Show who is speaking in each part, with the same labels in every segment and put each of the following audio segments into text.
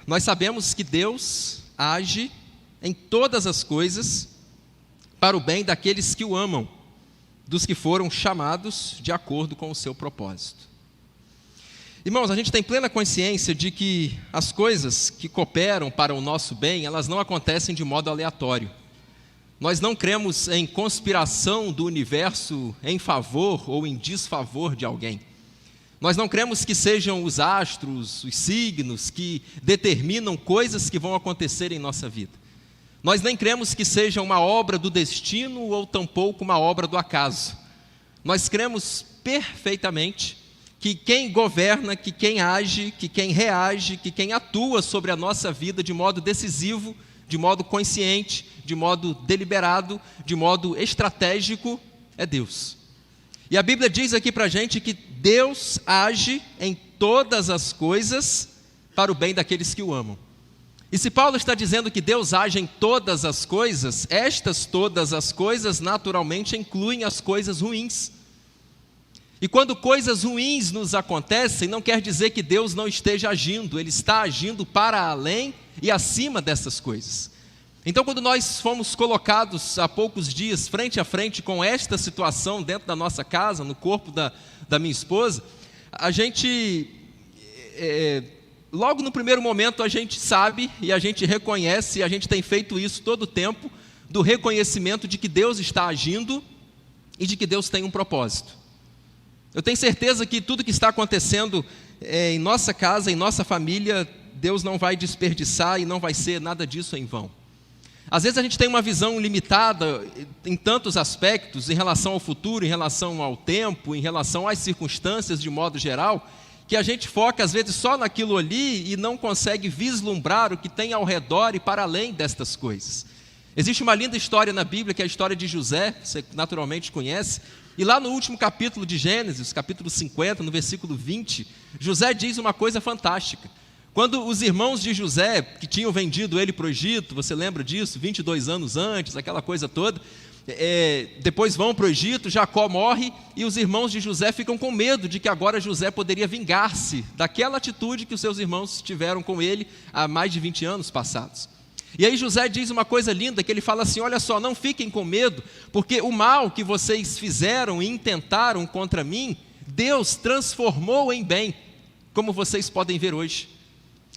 Speaker 1: Nós sabemos que Deus age em todas as coisas para o bem daqueles que o amam, dos que foram chamados de acordo com o seu propósito. Irmãos, a gente tem plena consciência de que as coisas que cooperam para o nosso bem, elas não acontecem de modo aleatório. Nós não cremos em conspiração do universo em favor ou em desfavor de alguém. Nós não cremos que sejam os astros, os signos, que determinam coisas que vão acontecer em nossa vida. Nós nem cremos que seja uma obra do destino ou tampouco uma obra do acaso. Nós cremos perfeitamente que quem governa, que quem age, que quem reage, que quem atua sobre a nossa vida de modo decisivo, de modo consciente, de modo deliberado, de modo estratégico, é Deus. E a Bíblia diz aqui para a gente que Deus age em todas as coisas para o bem daqueles que o amam. E se Paulo está dizendo que Deus age em todas as coisas, estas todas as coisas naturalmente incluem as coisas ruins. E quando coisas ruins nos acontecem, não quer dizer que Deus não esteja agindo, Ele está agindo para além e acima dessas coisas. Então, quando nós fomos colocados há poucos dias frente a frente com esta situação dentro da nossa casa, no corpo da minha esposa, a gente, logo no primeiro momento, a gente sabe e a gente reconhece, e a gente tem feito isso todo o tempo, do reconhecimento de que Deus está agindo e de que Deus tem um propósito. Eu tenho certeza que tudo que está acontecendo em nossa casa, em nossa família, Deus não vai desperdiçar e não vai ser nada disso em vão. Às vezes a gente tem uma visão limitada em tantos aspectos, em relação ao futuro, em relação ao tempo, em relação às circunstâncias de modo geral, que a gente foca às vezes só naquilo ali e não consegue vislumbrar o que tem ao redor e para além destas coisas. Existe uma linda história na Bíblia, que é a história de José, você naturalmente conhece, e lá no último capítulo de Gênesis, capítulo 50, no versículo 20, José diz uma coisa fantástica. Quando os irmãos de José, que tinham vendido ele para o Egito, você lembra disso, 22 anos antes, aquela coisa toda, depois vão para o Egito, Jacó morre, e os irmãos de José ficam com medo de que agora José poderia vingar-se daquela atitude que os seus irmãos tiveram com ele há mais de 20 anos passados. E aí José diz uma coisa linda, que ele fala assim, olha só, não fiquem com medo, porque o mal que vocês fizeram e intentaram contra mim, Deus transformou em bem, como vocês podem ver hoje.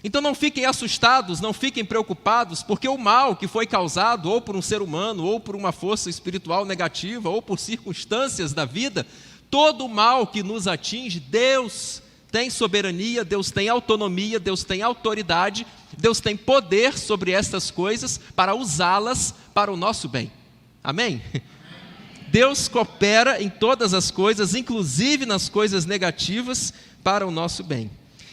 Speaker 1: Então não fiquem assustados, não fiquem preocupados, porque o mal que foi causado ou por um ser humano, ou por uma força espiritual negativa, ou por circunstâncias da vida, todo o mal que nos atinge, Deus tem soberania, Deus tem autonomia, Deus tem autoridade, Deus tem poder sobre estas coisas para usá-las para o nosso bem. Amém? Deus coopera em todas as coisas, inclusive nas coisas negativas, para o nosso bem.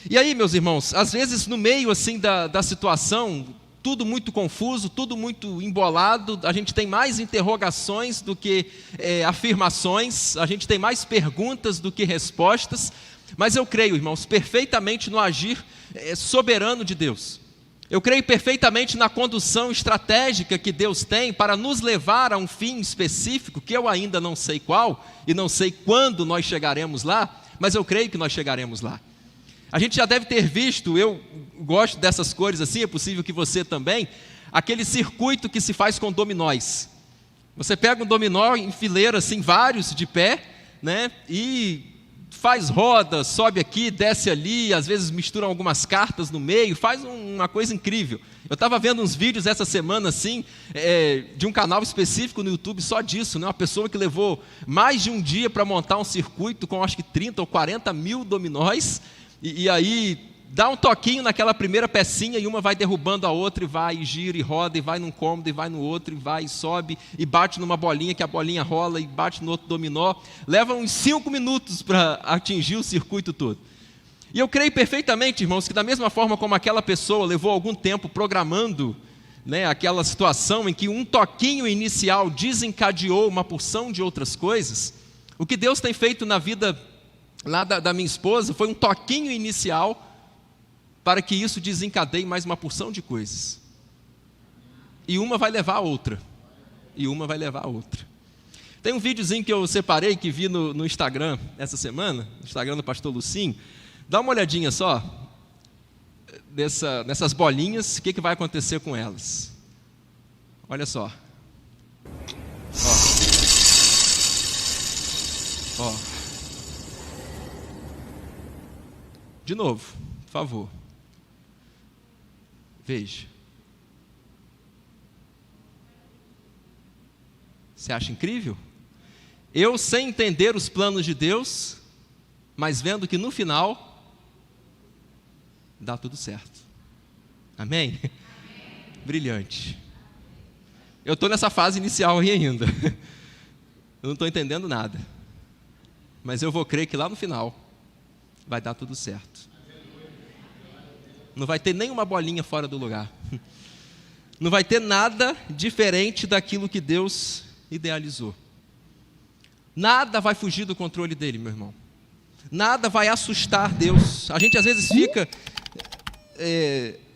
Speaker 1: E aí, meus irmãos, às vezes no meio assim da situação, tudo muito confuso, tudo muito embolado, a gente tem mais interrogações do que afirmações, a gente tem mais perguntas do que respostas, mas eu creio, irmãos, perfeitamente no agir soberano de Deus. Eu creio perfeitamente na condução estratégica que Deus tem para nos levar a um fim específico, que eu ainda não sei qual, e não sei quando nós chegaremos lá, mas eu creio que nós chegaremos lá. A gente já deve ter visto, eu gosto dessas cores assim, é possível que você também, aquele circuito que se faz com dominóis. Você pega um dominó em fileira assim, vários de pé, né, e faz roda, sobe aqui, desce ali, às vezes misturam algumas cartas no meio, faz uma coisa incrível. Eu estava vendo uns vídeos essa semana assim, de um canal específico no YouTube só disso, né? Uma pessoa que levou mais de um dia para montar um circuito com acho que 30 ou 40 mil dominóis, e aí dá um toquinho naquela primeira pecinha e uma vai derrubando a outra e vai, e gira e roda, e vai num cômodo, e vai no outro, e vai, e sobe, e bate numa bolinha, que a bolinha rola, e bate no outro dominó. Leva uns 5 minutos para atingir o circuito todo. E eu creio perfeitamente, irmãos, que da mesma forma como aquela pessoa levou algum tempo programando, né, aquela situação em que um toquinho inicial desencadeou uma porção de outras coisas, o que Deus tem feito na vida lá da minha esposa foi um toquinho inicial para que isso desencadeie mais uma porção de coisas. E uma vai levar a outra. E uma vai levar a outra. Tem um videozinho que eu separei, que vi no Instagram essa semana, no Instagram do pastor Lucinho. Dá uma olhadinha só. nessas bolinhas, o que vai acontecer com elas? Olha só. Ó. De novo, por favor. Veja. Você acha incrível? Eu, sem entender os planos de Deus, mas vendo que no final dá tudo certo. Amém? Amém. Brilhante. Eu estou nessa fase inicial aí ainda. Eu não estou entendendo nada. Mas eu vou crer que lá no final vai dar tudo certo. Não vai ter nenhuma bolinha fora do lugar. Não vai ter nada diferente daquilo que Deus idealizou. Nada vai fugir do controle dele, meu irmão. Nada vai assustar Deus. A gente às vezes fica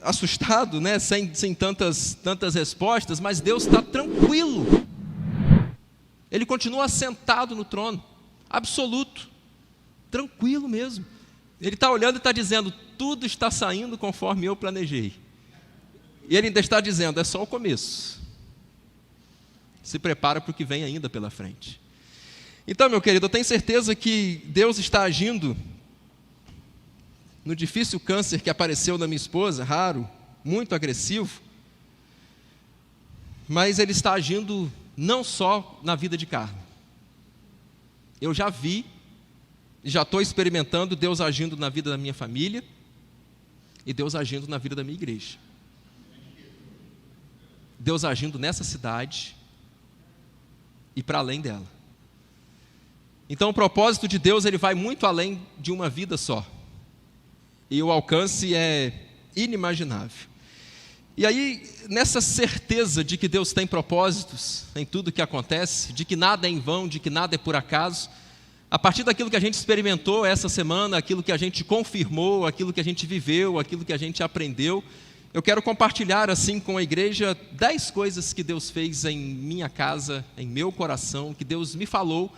Speaker 1: assustado, né? sem tantas respostas, mas Deus está tranquilo. Ele continua sentado no trono, absoluto, tranquilo mesmo. Ele está olhando e está dizendo, tudo está saindo conforme eu planejei. E ele ainda está dizendo, é só o começo. Se prepara para o que vem ainda pela frente. Então, meu querido, eu tenho certeza que Deus está agindo no difícil câncer que apareceu na minha esposa, raro, muito agressivo, mas Ele está agindo não só na vida de carne. Eu já vi, já estou experimentando Deus agindo na vida da minha família e Deus agindo na vida da minha igreja. Deus agindo nessa cidade e para além dela. Então o propósito de Deus, ele vai muito além de uma vida só. E o alcance é inimaginável. E aí, nessa certeza de que Deus tem propósitos em tudo que acontece, de que nada é em vão, de que nada é por acaso, a partir daquilo que a gente experimentou essa semana, aquilo que a gente confirmou, aquilo que a gente viveu, aquilo que a gente aprendeu, eu quero compartilhar assim com a igreja 10 coisas que Deus fez em minha casa, em meu coração, que Deus me falou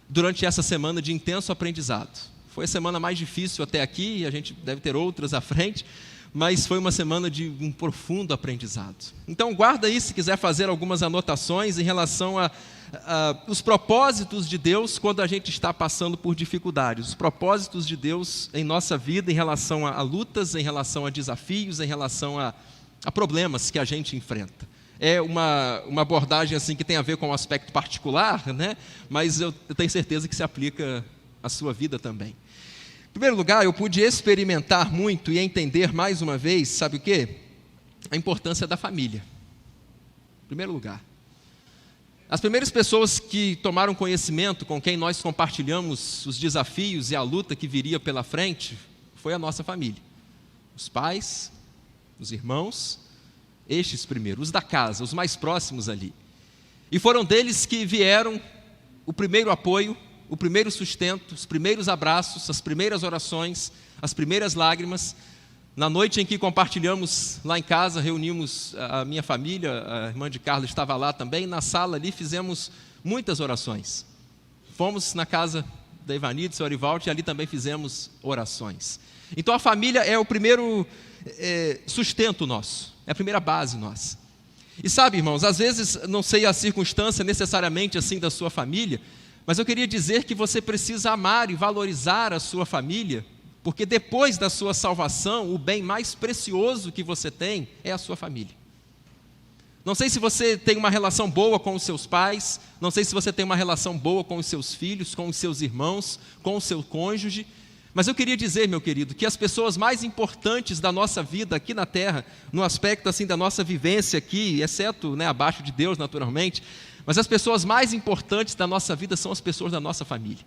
Speaker 1: durante essa semana de intenso aprendizado. Foi a semana mais difícil até aqui, a gente deve ter outras à frente, mas foi uma semana de um profundo aprendizado. Então guarda aí se quiser fazer algumas anotações em relação a os propósitos de Deus quando a gente está passando por dificuldades, os propósitos de Deus em nossa vida em relação a lutas, em relação a desafios, em relação a problemas que a gente enfrenta. É uma abordagem assim que tem a ver com um aspecto particular, né? Mas eu tenho certeza que se aplica à sua vida também. Em primeiro lugar, eu pude experimentar muito e entender mais uma vez, sabe o quê? A importância da família. Em primeiro lugar. As primeiras pessoas que tomaram conhecimento, com quem nós compartilhamos os desafios e a luta que viria pela frente, foi a nossa família. Os pais, os irmãos, estes primeiro, os da casa, os mais próximos ali. E foram deles que vieram o primeiro apoio, o primeiro sustento, os primeiros abraços, as primeiras orações, as primeiras lágrimas. Na noite em que compartilhamos lá em casa, reunimos a minha família, a irmã de Carla estava lá também, na sala ali fizemos muitas orações. Fomos na casa da Ivani, do seu Arivaldo, e ali também fizemos orações. Então a família é o primeiro sustento nosso, é a primeira base nossa. E sabe, irmãos, às vezes, não sei a circunstância necessariamente assim da sua família, mas eu queria dizer que você precisa amar e valorizar a sua família, porque depois da sua salvação, o bem mais precioso que você tem é a sua família. Não sei se você tem uma relação boa com os seus pais, não sei se você tem uma relação boa com os seus filhos, com os seus irmãos, com o seu cônjuge, mas eu queria dizer, meu querido, que as pessoas mais importantes da nossa vida aqui na Terra, no aspecto assim da nossa vivência aqui, exceto, né, abaixo de Deus naturalmente, mas as pessoas mais importantes da nossa vida são as pessoas da nossa família.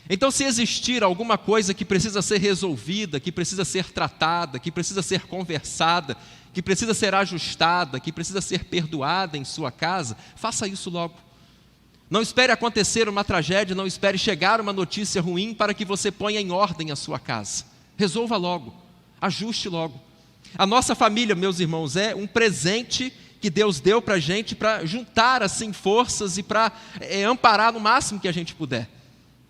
Speaker 1: Então, se existir alguma coisa que precisa ser resolvida, que precisa ser tratada, que precisa ser conversada, que precisa ser ajustada, que precisa ser perdoada em sua casa, faça isso logo. Não espere acontecer uma tragédia, não espere chegar uma notícia ruim para que você ponha em ordem a sua casa. Resolva logo, ajuste logo. A nossa família, meus irmãos, é um presente que Deus deu para a gente, para juntar assim forças e para amparar no máximo que a gente puder.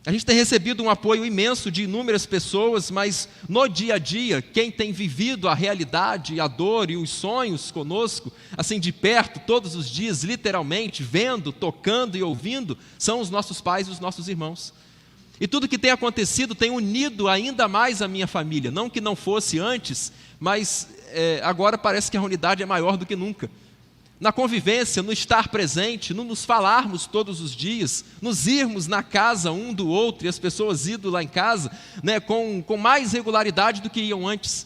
Speaker 1: A gente tem recebido um apoio imenso de inúmeras pessoas, mas no dia a dia, quem tem vivido a realidade, a dor e os sonhos conosco, assim de perto, todos os dias, literalmente, vendo, tocando e ouvindo, são os nossos pais e os nossos irmãos. E tudo que tem acontecido tem unido ainda mais a minha família. Não que não fosse antes, mas agora parece que a unidade é maior do que nunca. Na convivência, no estar presente, no nos falarmos todos os dias, nos irmos na casa um do outro e as pessoas indo lá em casa, né, com mais regularidade do que iam antes.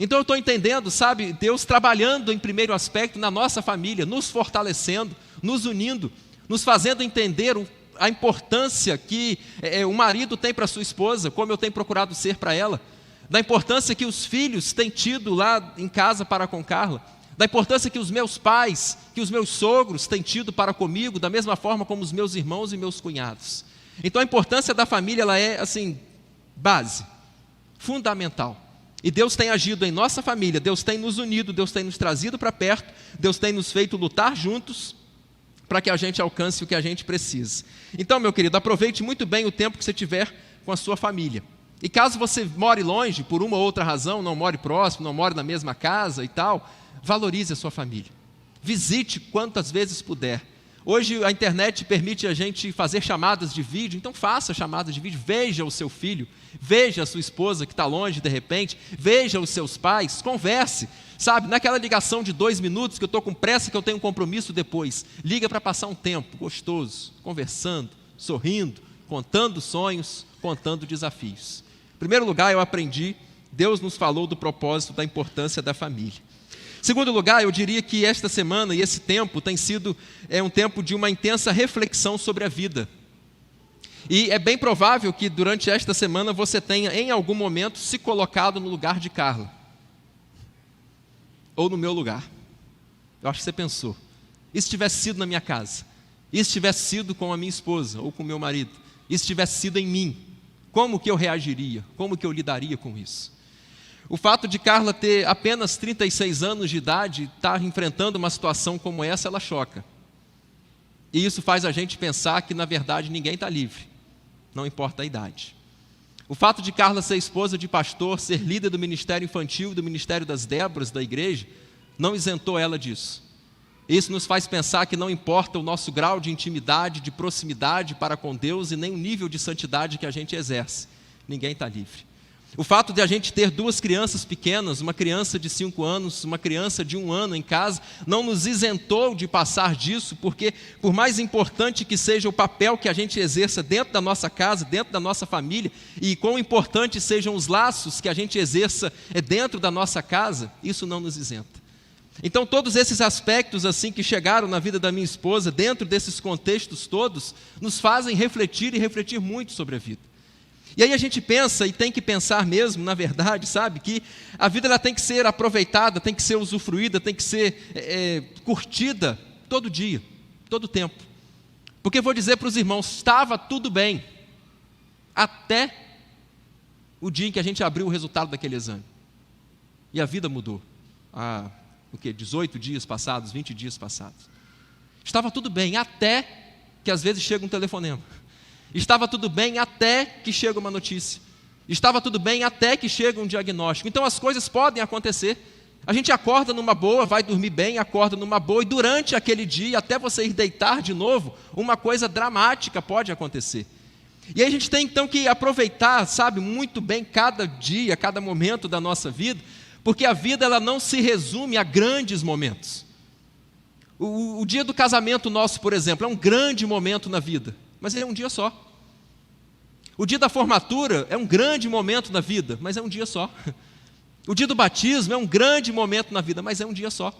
Speaker 1: Então eu estou entendendo, sabe, Deus trabalhando em primeiro aspecto na nossa família, nos fortalecendo, nos unindo, nos fazendo entender a importância que o marido tem para sua esposa, como eu tenho procurado ser para ela, da importância que os filhos têm tido lá em casa para com Carla, da importância que os meus pais, que os meus sogros têm tido para comigo, da mesma forma como os meus irmãos e meus cunhados. Então a importância da família, ela é assim, base, fundamental. E Deus tem agido em nossa família, Deus tem nos unido, Deus tem nos trazido para perto, Deus tem nos feito lutar juntos, para que a gente alcance o que a gente precisa. Então, meu querido, aproveite muito bem o tempo que você tiver com a sua família. E caso você more longe, por uma ou outra razão, não more próximo, não more na mesma casa e tal, valorize a sua família. Visite quantas vezes puder. Hoje a internet permite a gente fazer chamadas de vídeo, então faça chamadas de vídeo, veja o seu filho, veja a sua esposa que está longe de repente, veja os seus pais, converse, sabe, naquela ligação de 2 minutos que eu estou com pressa, que eu tenho um compromisso depois, liga para passar um tempo gostoso, conversando, sorrindo, contando sonhos, contando desafios. Em primeiro lugar, eu aprendi, Deus nos falou do propósito, da importância da família. Em segundo lugar, eu diria que esta semana e esse tempo tem sido um tempo de uma intensa reflexão sobre a vida. E é bem provável que durante esta semana você tenha em algum momento se colocado no lugar de Carla. Ou no meu lugar. Eu acho que você pensou, e se tivesse sido na minha casa? E se tivesse sido com a minha esposa ou com o meu marido? E se tivesse sido em mim? Como que eu reagiria? Como que eu lidaria com isso? O fato de Carla ter apenas 36 anos de idade, estar enfrentando uma situação como essa, ela choca. E isso faz a gente pensar que, na verdade, ninguém está livre, não importa a idade. O fato de Carla ser esposa de pastor, ser líder do ministério infantil e do ministério das Déboras da igreja, não isentou ela disso. Isso nos faz pensar que não importa o nosso grau de intimidade, de proximidade para com Deus e nem o nível de santidade que a gente exerce. Ninguém está livre. O fato de a gente ter 2 crianças pequenas, uma criança de 5 anos, uma criança de 1 ano em casa, não nos isentou de passar disso, porque por mais importante que seja o papel que a gente exerça dentro da nossa casa, dentro da nossa família, e quão importantes sejam os laços que a gente exerça dentro da nossa casa, isso não nos isenta. Então todos esses aspectos assim que chegaram na vida da minha esposa, dentro desses contextos todos, nos fazem refletir e refletir muito sobre a vida. E aí a gente pensa, e tem que pensar mesmo, na verdade, sabe, que a vida ela tem que ser aproveitada, tem que ser usufruída, tem que ser curtida todo dia, todo tempo. Porque vou dizer para os irmãos, estava tudo bem, até o dia em que a gente abriu o resultado daquele exame. E a vida mudou. 18 dias passados, 20 dias passados. Estava tudo bem, até que às vezes chega um telefonema. Estava tudo bem até que chega uma notícia. Estava tudo bem até que chega um diagnóstico. Então as coisas podem acontecer. A gente acorda numa boa, vai dormir bem, acorda numa boa, e durante aquele dia, até você ir deitar de novo, uma coisa dramática pode acontecer. E aí a gente tem então que aproveitar, sabe, muito bem cada dia, cada momento da nossa vida, porque a vida ela não se resume a grandes momentos. O dia do casamento nosso, por exemplo, é um grande momento na vida, mas ele é um dia só. O dia da formatura é um grande momento na vida, mas é um dia só. O dia do batismo é um grande momento na vida, mas é um dia só.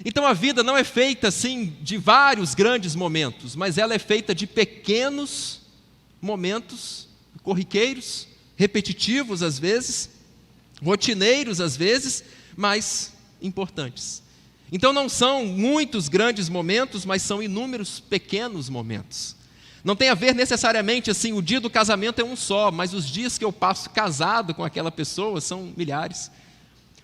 Speaker 1: Então a vida não é feita assim de vários grandes momentos, mas ela é feita de pequenos momentos, corriqueiros, repetitivos às vezes, rotineiros às vezes, mas importantes. Então não são muitos grandes momentos, mas são inúmeros pequenos momentos. Não tem a ver necessariamente assim, o dia do casamento é um só, mas os dias que eu passo casado com aquela pessoa são milhares.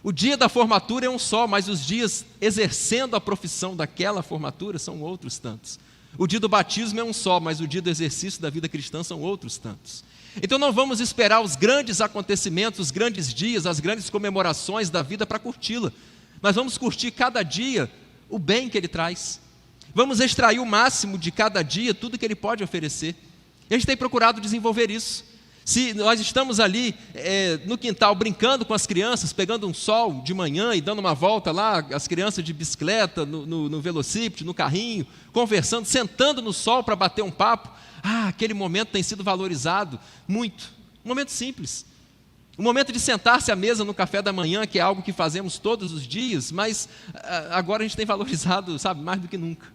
Speaker 1: O dia da formatura é um só, mas os dias exercendo a profissão daquela formatura são outros tantos. O dia do batismo é um só, mas o dia do exercício da vida cristã são outros tantos. Então não vamos esperar os grandes acontecimentos, os grandes dias, as grandes comemorações da vida para curti-la. Mas vamos curtir cada dia o bem que ele traz. Vamos extrair o máximo de cada dia, tudo que ele pode oferecer. E a gente tem procurado desenvolver isso. Se nós estamos ali no quintal brincando com as crianças, pegando um sol de manhã e dando uma volta lá, as crianças de bicicleta, no velocípede, no carrinho, conversando, sentando no sol para bater um papo, aquele momento tem sido valorizado muito. Um momento simples. O momento de sentar-se à mesa no café da manhã, que é algo que fazemos todos os dias, mas agora a gente tem valorizado, mais do que nunca.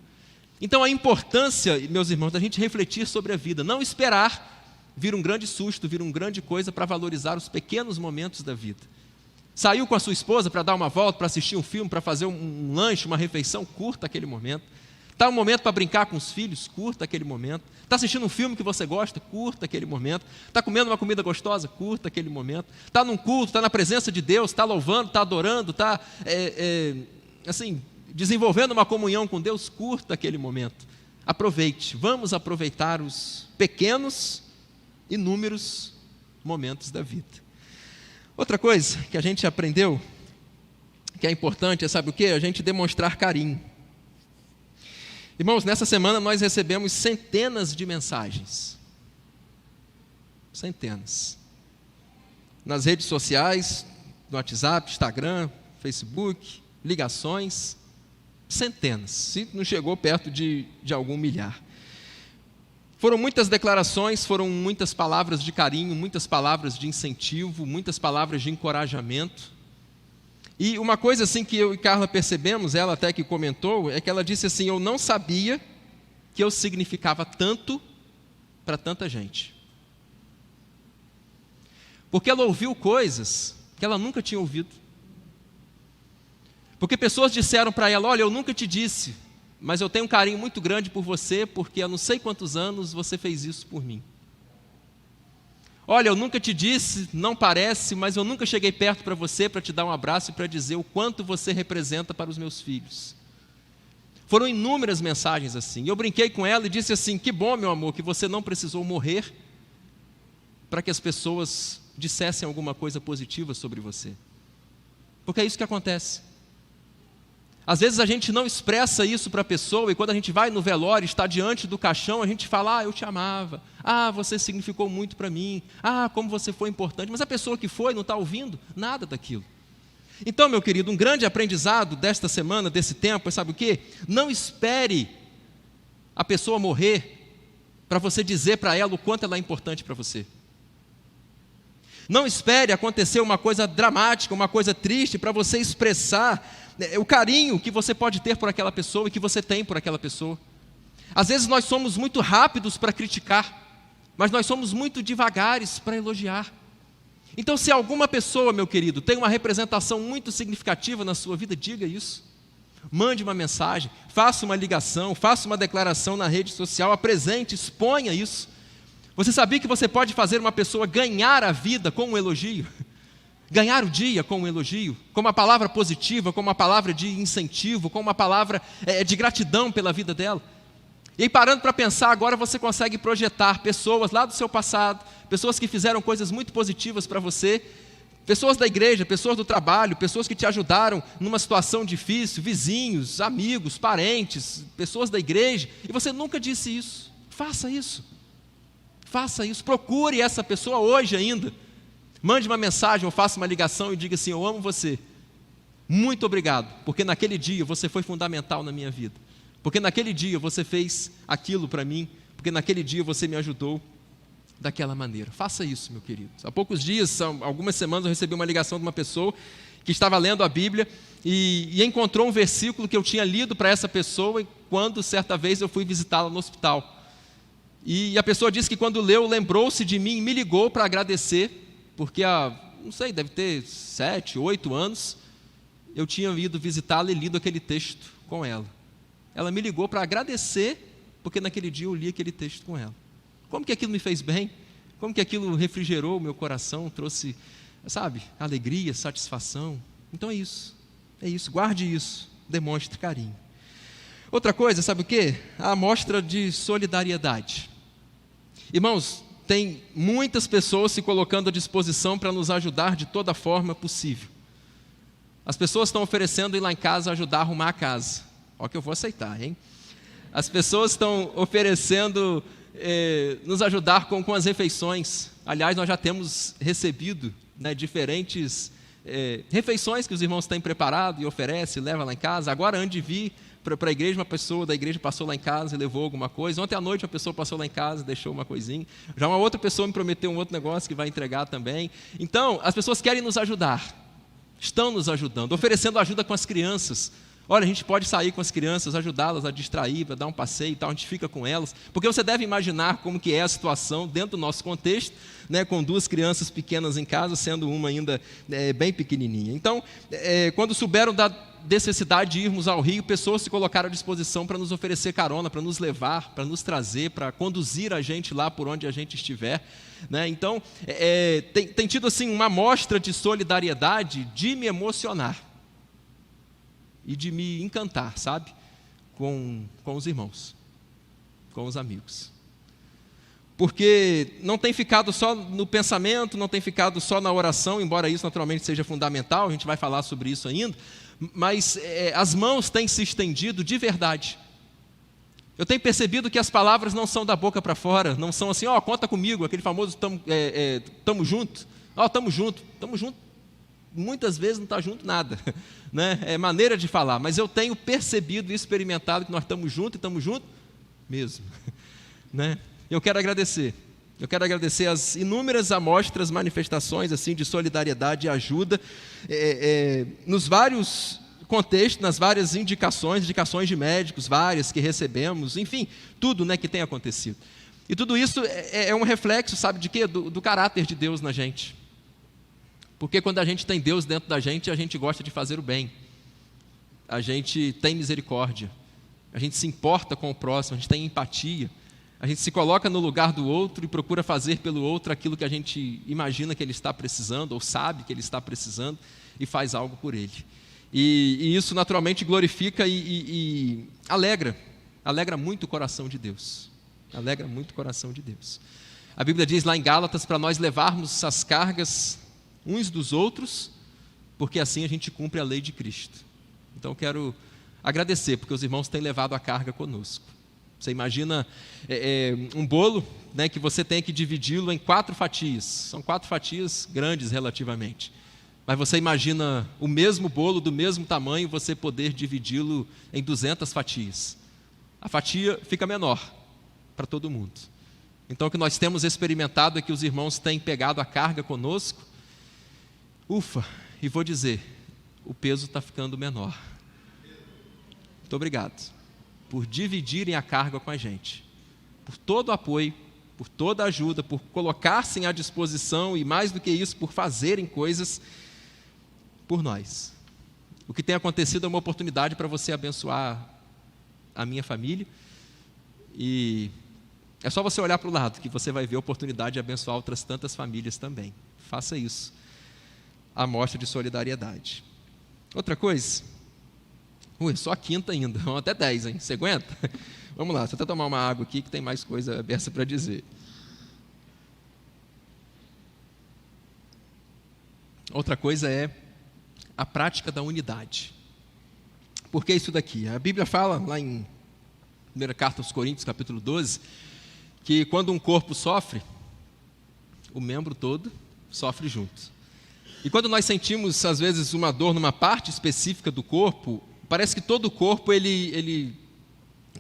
Speaker 1: Então a importância, meus irmãos, da gente refletir sobre a vida, não esperar vir um grande susto, vir uma grande coisa para valorizar os pequenos momentos da vida. Saiu com a sua esposa para dar uma volta, para assistir um filme, para fazer um lanche, uma refeição, curta aquele momento. Está um momento para brincar com os filhos, curta aquele momento. Está assistindo um filme que você gosta, curta aquele momento. Está comendo uma comida gostosa, curta aquele momento. Está num culto, está na presença de Deus, está louvando, está adorando, está desenvolvendo uma comunhão com Deus, curta aquele momento. Aproveite, vamos aproveitar os pequenos, inúmeros momentos da vida. Outra coisa que a gente aprendeu, que é importante, sabe o quê? A gente demonstrar carinho. Irmãos, nessa semana nós recebemos centenas de mensagens. Centenas. Nas redes sociais, no WhatsApp, Instagram, Facebook, ligações, centenas. Se não chegou perto de algum milhar. Foram muitas declarações, foram muitas palavras de carinho, muitas palavras de incentivo, muitas palavras de encorajamento. E uma coisa assim que eu e Carla percebemos, ela até que comentou, é que ela disse assim: eu não sabia que eu significava tanto para tanta gente. Porque ela ouviu coisas que ela nunca tinha ouvido. Porque pessoas disseram para ela: olha, eu nunca te disse, mas eu tenho um carinho muito grande por você, porque há não sei quantos anos você fez isso por mim. Olha, eu nunca te disse, não parece, mas eu nunca cheguei perto para você para te dar um abraço e para dizer o quanto você representa para os meus filhos. Foram inúmeras mensagens assim. Eu brinquei com ela e disse assim: que bom, meu amor, que você não precisou morrer para que as pessoas dissessem alguma coisa positiva sobre você. Porque é isso que acontece. Às vezes a gente não expressa isso para a pessoa, e quando a gente vai no velório, está diante do caixão, a gente fala: eu te amava, você significou muito para mim, como você foi importante, mas a pessoa que foi não está ouvindo nada daquilo. Então, meu querido, um grande aprendizado desta semana, desse tempo, sabe o quê? Não espere a pessoa morrer para você dizer para ela o quanto ela é importante para você. Não espere acontecer uma coisa dramática, uma coisa triste, para você expressar o carinho que você pode ter por aquela pessoa e que você tem por aquela pessoa. Às vezes nós somos muito rápidos para criticar, mas nós somos muito devagares para elogiar. Então, se alguma pessoa, meu querido, tem uma representação muito significativa na sua vida, diga isso. Mande uma mensagem, faça uma ligação, faça uma declaração na rede social, apresente, exponha isso. Você sabia que você pode fazer uma pessoa ganhar a vida com um elogio? Ganhar o dia com um elogio, com uma palavra positiva, com uma palavra de incentivo, com uma palavra de gratidão pela vida dela. E aí, parando para pensar, agora você consegue projetar pessoas lá do seu passado, pessoas que fizeram coisas muito positivas para você, pessoas da igreja, pessoas do trabalho, pessoas que te ajudaram numa situação difícil, vizinhos, amigos, parentes, pessoas da igreja, e você nunca disse isso. Faça isso. Faça isso. Procure essa pessoa hoje ainda. Mande uma mensagem ou faça uma ligação e diga assim: eu amo você, muito obrigado, porque naquele dia você foi fundamental na minha vida, porque naquele dia você fez aquilo para mim, porque naquele dia você me ajudou daquela maneira. Faça isso, meu querido. Há poucos dias, algumas semanas, eu recebi uma ligação de uma pessoa que estava lendo a Bíblia e encontrou um versículo que eu tinha lido para essa pessoa quando certa vez eu fui visitá-la no hospital. E a pessoa disse que quando leu, lembrou-se de mim e me ligou para agradecer, porque não sei, deve ter 7, 8 anos, eu tinha ido visitá-la e lido aquele texto com ela. Ela me ligou para agradecer, porque naquele dia eu li aquele texto com ela. Como que aquilo me fez bem? Como que aquilo refrigerou o meu coração, trouxe, alegria, satisfação? Então é isso, guarde isso, demonstre carinho. Outra coisa, sabe o quê? A amostra de solidariedade. Irmãos, tem muitas pessoas se colocando à disposição para nos ajudar de toda forma possível. As pessoas estão oferecendo ir lá em casa ajudar a arrumar a casa. Ó que eu vou aceitar, hein? As pessoas estão oferecendo nos ajudar com as refeições. Aliás, nós já temos recebido, né, diferentes refeições que os irmãos têm preparado e oferecem, leva lá em casa. Agora, antes de vir para a igreja, uma pessoa da igreja passou lá em casa e levou alguma coisa. Ontem à noite, uma pessoa passou lá em casa e deixou uma coisinha. Já uma outra pessoa me prometeu um outro negócio que vai entregar também. Então, as pessoas querem nos ajudar, estão nos ajudando, oferecendo ajuda com as crianças. Olha, a gente pode sair com as crianças, ajudá-las a distrair, para dar um passeio e tal, a gente fica com elas. Porque você deve imaginar como que é a situação dentro do nosso contexto, né, com 2 crianças pequenas em casa, sendo uma ainda bem pequenininha. Então, quando souberam da necessidade de irmos ao Rio, pessoas se colocaram à disposição para nos oferecer carona, para nos levar, para nos trazer, para conduzir a gente lá por onde a gente estiver, né? Então, tem tido assim uma amostra de solidariedade de me emocionar e de me encantar, sabe? Com os irmãos, com os amigos. Porque não tem ficado só no pensamento, não tem ficado só na oração, embora isso naturalmente seja fundamental, a gente vai falar sobre isso ainda, mas as mãos têm se estendido de verdade. Eu tenho percebido que as palavras não são da boca para fora, não são assim, conta comigo, aquele famoso tamo junto, tamo junto, muitas vezes não está junto nada, né? É maneira de falar, mas eu tenho percebido e experimentado que nós estamos juntos e estamos juntos mesmo, né? Eu quero agradecer as inúmeras amostras, manifestações assim de solidariedade e ajuda, nos vários contextos, nas várias indicações de médicos, várias que recebemos, enfim, tudo, né, que tem acontecido. E tudo isso é um reflexo, sabe de quê? Do caráter de Deus na gente. Porque quando a gente tem Deus dentro da gente, a gente gosta de fazer o bem, a gente tem misericórdia, a gente se importa com o próximo, a gente tem empatia, a gente se coloca no lugar do outro e procura fazer pelo outro aquilo que a gente imagina que ele está precisando, ou sabe que ele está precisando, e faz algo por ele. E isso naturalmente glorifica e alegra muito o coração de Deus. Alegra muito o coração de Deus. A Bíblia diz lá em Gálatas para nós levarmos as cargas uns dos outros, porque assim a gente cumpre a lei de Cristo. Então eu quero agradecer, porque os irmãos têm levado a carga conosco. Você imagina um bolo, né, que você tem que dividi-lo em 4 fatias. São 4 fatias grandes relativamente. Mas você imagina o mesmo bolo, do mesmo tamanho, você poder dividi-lo em 200 fatias. A fatia fica menor para todo mundo. Então o que nós temos experimentado é que os irmãos têm pegado a carga conosco. Ufa, e vou dizer, o peso está ficando menor. Muito obrigado por dividirem a carga com a gente, por todo o apoio, por toda a ajuda, por colocar-se à disposição e mais do que isso, por fazerem coisas por nós. O que tem acontecido é uma oportunidade para você abençoar a minha família, e é só você olhar para o lado que você vai ver a oportunidade de abençoar outras tantas famílias também. Faça isso. A mostra de solidariedade. Outra coisa, só a quinta ainda, vamos até 10, hein? Você aguenta? Vamos lá, deixa eu até tomar uma água aqui que tem mais coisa aberta para dizer. Outra coisa é a prática da unidade. Por que isso daqui? A Bíblia fala lá em 1 Carta aos Coríntios, capítulo 12, que quando um corpo sofre, o membro todo sofre junto. E quando nós sentimos, às vezes, uma dor numa parte específica do corpo, parece que todo o corpo ele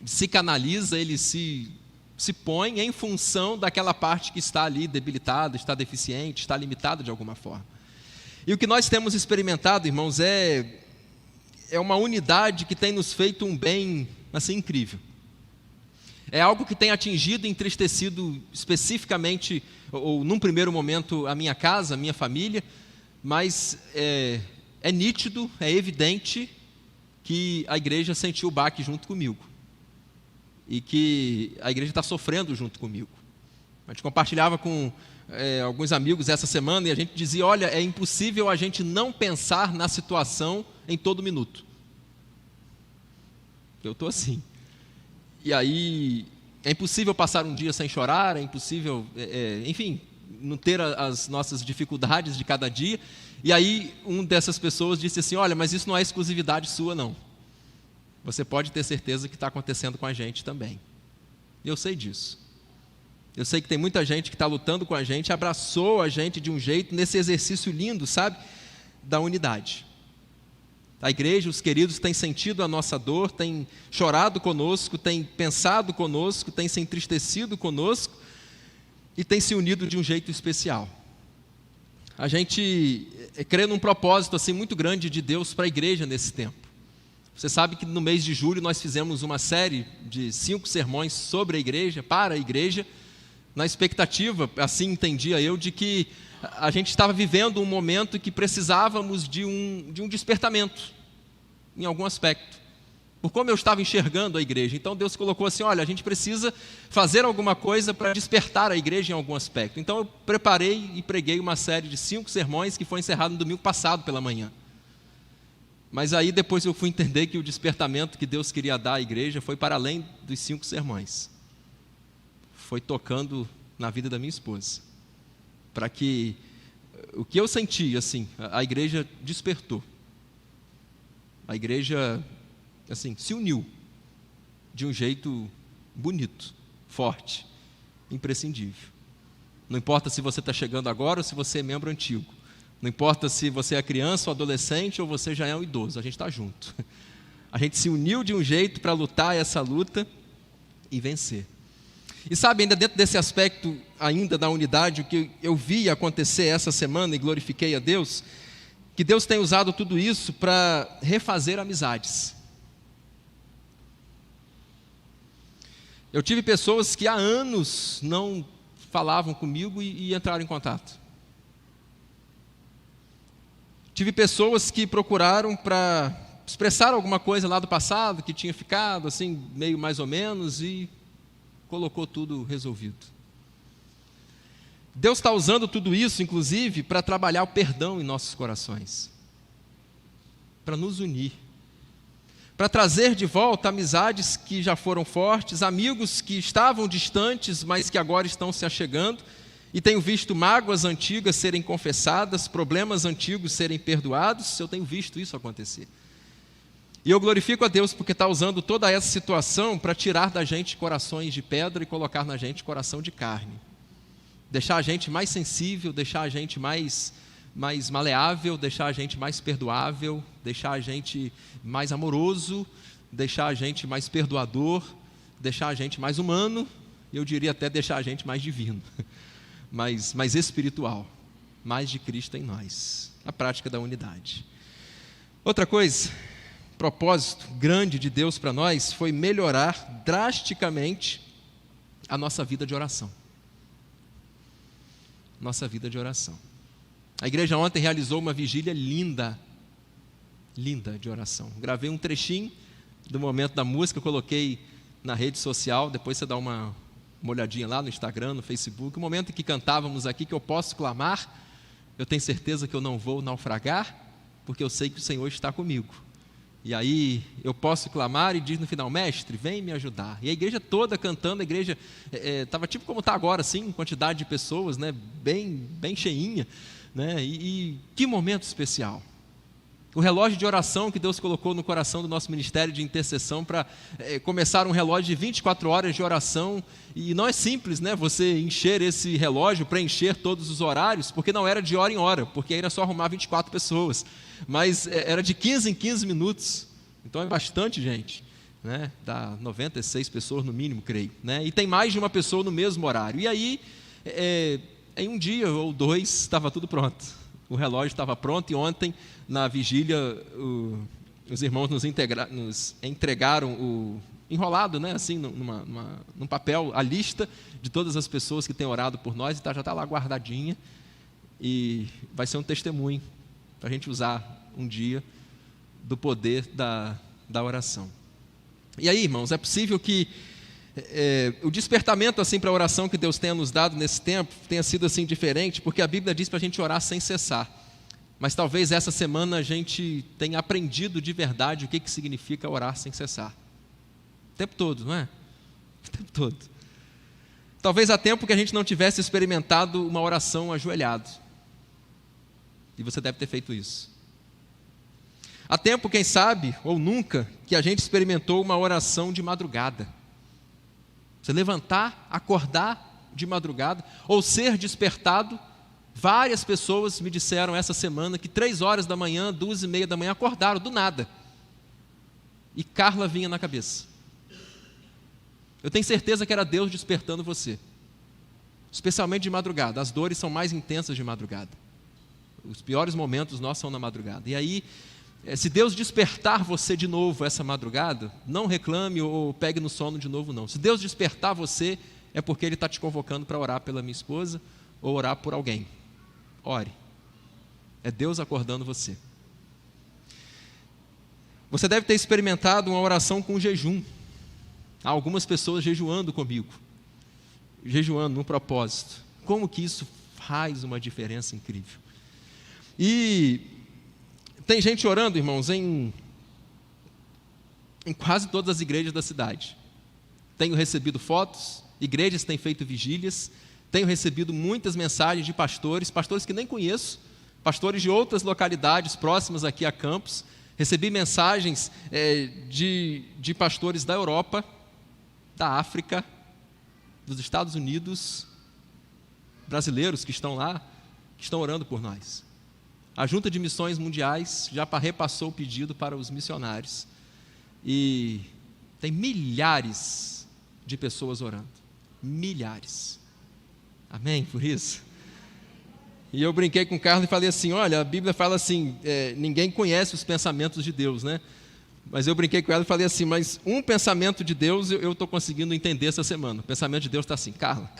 Speaker 1: se canaliza, ele se põe em função daquela parte que está ali debilitada, está deficiente, está limitada de alguma forma. E o que nós temos experimentado, irmãos, é uma unidade que tem nos feito um bem assim incrível. É algo que tem atingido e entristecido especificamente, ou num primeiro momento, a minha casa, a minha família, mas é nítido, é evidente que a igreja sentiu o baque junto comigo e que a igreja está sofrendo junto comigo. A gente compartilhava com alguns amigos essa semana e a gente dizia, olha, é impossível a gente não pensar na situação em todo minuto. Eu estou assim. E aí é impossível passar um dia sem chorar, é impossível, enfim, não ter as nossas dificuldades de cada dia. E aí uma dessas pessoas disse assim, olha, mas isso não é exclusividade sua, não. Você pode ter certeza que está acontecendo com a gente também. E eu sei disso. Eu sei que tem muita gente que está lutando com a gente, abraçou a gente de um jeito, nesse exercício lindo, sabe, da unidade. A igreja, os queridos, têm sentido a nossa dor, têm chorado conosco, têm pensado conosco, têm se entristecido conosco e têm se unido de um jeito especial. A gente crê num propósito assim, muito grande de Deus para a igreja nesse tempo. Você sabe que no mês de julho nós fizemos uma série de 5 sermões sobre a igreja, para a igreja, na expectativa, assim entendia eu, de que a gente estava vivendo um momento que precisávamos de um despertamento, em algum aspecto, por como eu estava enxergando a igreja. Então Deus colocou assim, olha, a gente precisa fazer alguma coisa para despertar a igreja em algum aspecto. Então eu preparei e preguei uma série de 5 sermões que foi encerrado no domingo passado pela manhã. Mas aí depois eu fui entender que o despertamento que Deus queria dar à igreja foi para além dos 5 sermões. Foi tocando na vida da minha esposa. Para que o que eu senti, assim, a igreja despertou. A igreja, assim, se uniu de um jeito bonito, forte, imprescindível. Não importa se você está chegando agora ou se você é membro antigo. Não importa se você é criança ou adolescente ou você já é um idoso, a gente está junto. A gente se uniu de um jeito para lutar essa luta e vencer. E sabe, ainda dentro desse aspecto ainda da unidade, o que eu vi acontecer essa semana e glorifiquei a Deus, que Deus tem usado tudo isso para refazer amizades. Eu tive pessoas que há anos não falavam comigo e entraram em contato. Tive pessoas que procuraram para expressar alguma coisa lá do passado, que tinha ficado assim, meio mais ou menos, e colocou tudo resolvido. Deus está usando tudo isso, inclusive, para trabalhar o perdão em nossos corações, para nos unir, para trazer de volta amizades que já foram fortes, amigos que estavam distantes, mas que agora estão se achegando, e tenho visto mágoas antigas serem confessadas, problemas antigos serem perdoados, eu tenho visto isso acontecer. E eu glorifico a Deus porque está usando toda essa situação para tirar da gente corações de pedra e colocar na gente coração de carne. Deixar a gente mais sensível, deixar a gente mais maleável, deixar a gente mais perdoável, deixar a gente mais amoroso, deixar a gente mais perdoador, deixar a gente mais humano, e eu diria até deixar a gente mais divino. mais espiritual, mais de Cristo em nós, a prática da unidade. Outra coisa, propósito grande de Deus para nós foi melhorar drasticamente a nossa vida de oração. Nossa vida de oração. A igreja ontem realizou uma vigília linda de oração. Gravei um trechinho do momento da música, coloquei na rede social, depois você dá uma olhadinha lá no Instagram, no Facebook, o momento em que cantávamos aqui, que eu posso clamar, eu tenho certeza que eu não vou naufragar, porque eu sei que o Senhor está comigo. E aí eu posso clamar e diz no final, mestre, vem me ajudar. E a igreja toda cantando, a igreja estava tipo como está agora, assim, quantidade de pessoas, né, bem cheinha, né, e que momento especial. O relógio de oração que Deus colocou no coração do nosso ministério de intercessão para começar um relógio de 24 horas de oração. E não é simples, né, você encher esse relógio, preencher todos os horários, porque não era de hora em hora, porque aí era só arrumar 24 pessoas. Mas era de 15 em 15 minutos. Então é bastante gente, né? Dá 96 pessoas no mínimo, creio, né? E tem mais de uma pessoa no mesmo horário. E aí, em um dia ou 2, estava tudo pronto. O relógio estava pronto e ontem, na vigília, os irmãos nos entregaram enrolado, né, assim, num papel, a lista de todas as pessoas que têm orado por nós, e já está lá guardadinha, e vai ser um testemunho para a gente usar um dia do poder da oração. E aí, irmãos, é possível que o despertamento assim para a oração que Deus tenha nos dado nesse tempo tenha sido assim diferente, porque a Bíblia diz para a gente orar sem cessar. Mas talvez essa semana a gente tenha aprendido de verdade o que significa orar sem cessar. tempo todo, não é? O tempo todo. Talvez há tempo que a gente não tivesse experimentado uma oração ajoelhado. E você deve ter feito isso. Há tempo, quem sabe, ou nunca, que a gente experimentou uma oração de madrugada. Você levantar, acordar de madrugada, ou ser despertado. Várias pessoas me disseram essa semana que 3h da manhã, 2h30 da manhã, acordaram do nada. E Carla vinha na cabeça. Eu tenho certeza que era Deus despertando você. Especialmente de madrugada. As dores são mais intensas de madrugada. Os piores momentos nossos são na madrugada. E aí, se Deus despertar você de novo essa madrugada, não reclame ou pegue no sono de novo, não. Se Deus despertar você, é porque Ele está te convocando para orar pela minha esposa ou orar por alguém. Ore. É Deus acordando você. Você deve ter experimentado uma oração com jejum. Há algumas pessoas jejuando comigo. Jejuando no propósito. Como que isso faz uma diferença incrível. E tem gente orando, irmãos, em quase todas as igrejas da cidade. Tenho recebido fotos, igrejas têm feito vigílias, tenho recebido muitas mensagens de pastores que nem conheço, pastores de outras localidades próximas aqui a Campos. Recebi mensagens de pastores da Europa, da África, dos Estados Unidos, brasileiros que estão lá, que estão orando por nós. A Junta de Missões Mundiais já repassou o pedido para os missionários. E tem milhares de pessoas orando. Milhares. Amém por isso? E eu brinquei com o Carlos e falei assim, olha, a Bíblia fala assim, ninguém conhece os pensamentos de Deus, né? Mas eu brinquei com ela e falei assim, mas um pensamento de Deus eu estou conseguindo entender essa semana. O pensamento de Deus está assim, Carla,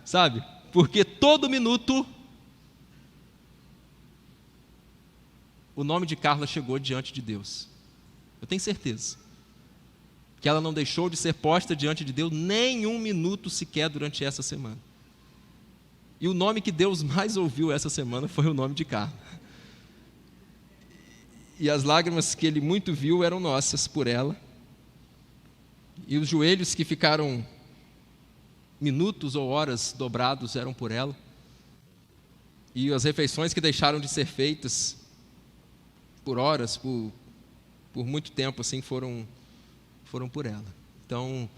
Speaker 1: sabe? Porque todo minuto o nome de Carla chegou diante de Deus. Eu tenho certeza que ela não deixou de ser posta diante de Deus nem um minuto sequer durante essa semana. E o nome que Deus mais ouviu essa semana foi o nome de Carla. E as lágrimas que Ele muito viu eram nossas por ela. E os joelhos que ficaram minutos ou horas dobrados eram por ela. E as refeições que deixaram de ser feitas por horas, por muito tempo, assim, foram por ela. Então,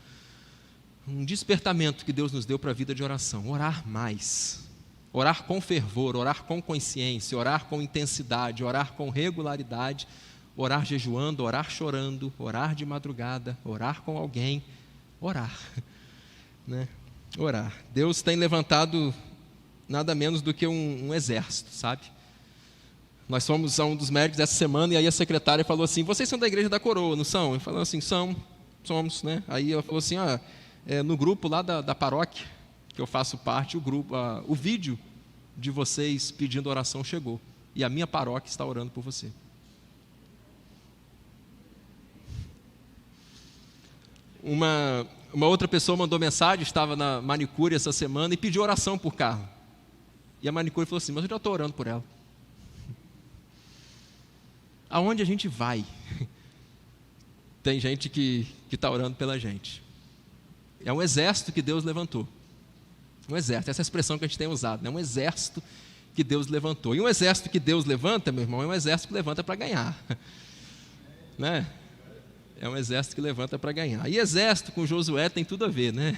Speaker 1: um despertamento que Deus nos deu para a vida de oração. Orar mais. Orar com fervor, orar com consciência, orar com intensidade, orar com regularidade, orar jejuando, orar chorando, orar de madrugada, orar com alguém, orar. Né? Orar. Deus tem levantado nada menos do que um exército, sabe? Nós fomos a um dos médicos essa semana e aí a secretária falou assim, vocês são da Igreja da Coroa, não são? Ele falou assim, somos, né? Aí ela falou assim, no grupo lá da paróquia, que eu faço parte, o vídeo de vocês pedindo oração chegou. E a minha paróquia está orando por você. Uma outra pessoa mandou mensagem, estava na manicure essa semana e pediu oração por Carla. E a manicure falou assim, mas eu já estou orando por ela. Aonde a gente vai, tem gente que está orando pela gente. É um exército que Deus levantou. Um exército, essa é a expressão que a gente tem usado, né? Um exército que Deus levantou. E um exército que Deus levanta, meu irmão, é um exército que levanta para ganhar. Né? É um exército que levanta para ganhar. E exército com Josué tem tudo a ver, né?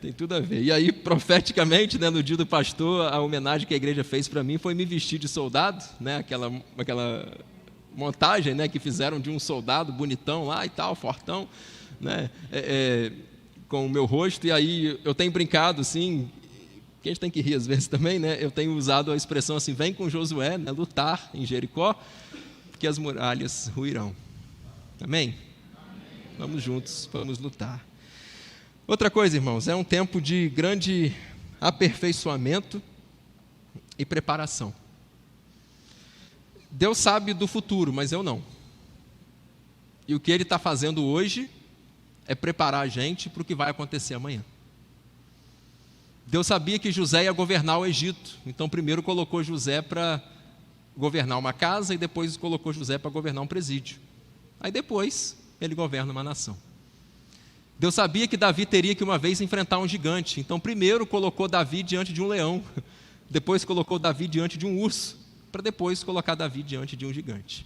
Speaker 1: Tem tudo a ver. E aí, profeticamente, né, no dia do pastor, a homenagem que a igreja fez para mim foi me vestir de soldado, né? Aquela montagem, né, que fizeram de um soldado bonitão lá e tal, fortão, né? Com o meu rosto, e aí eu tenho brincado assim, que a gente tem que rir às vezes também, né? Eu tenho usado a expressão assim, vem com Josué, né, lutar em Jericó, que as muralhas ruirão. Amém? Vamos juntos, vamos lutar. Outra coisa, irmãos, é um tempo de grande aperfeiçoamento e preparação. Deus sabe do futuro, mas eu não. E o que Ele está fazendo hoje é preparar a gente para o que vai acontecer amanhã. Deus sabia que José ia governar o Egito, então primeiro colocou José para governar uma casa e depois colocou José para governar um presídio. Aí depois ele governa uma nação. Deus sabia que Davi teria que uma vez enfrentar um gigante, então primeiro colocou Davi diante de um leão, depois colocou Davi diante de um urso, para depois colocar Davi diante de um gigante.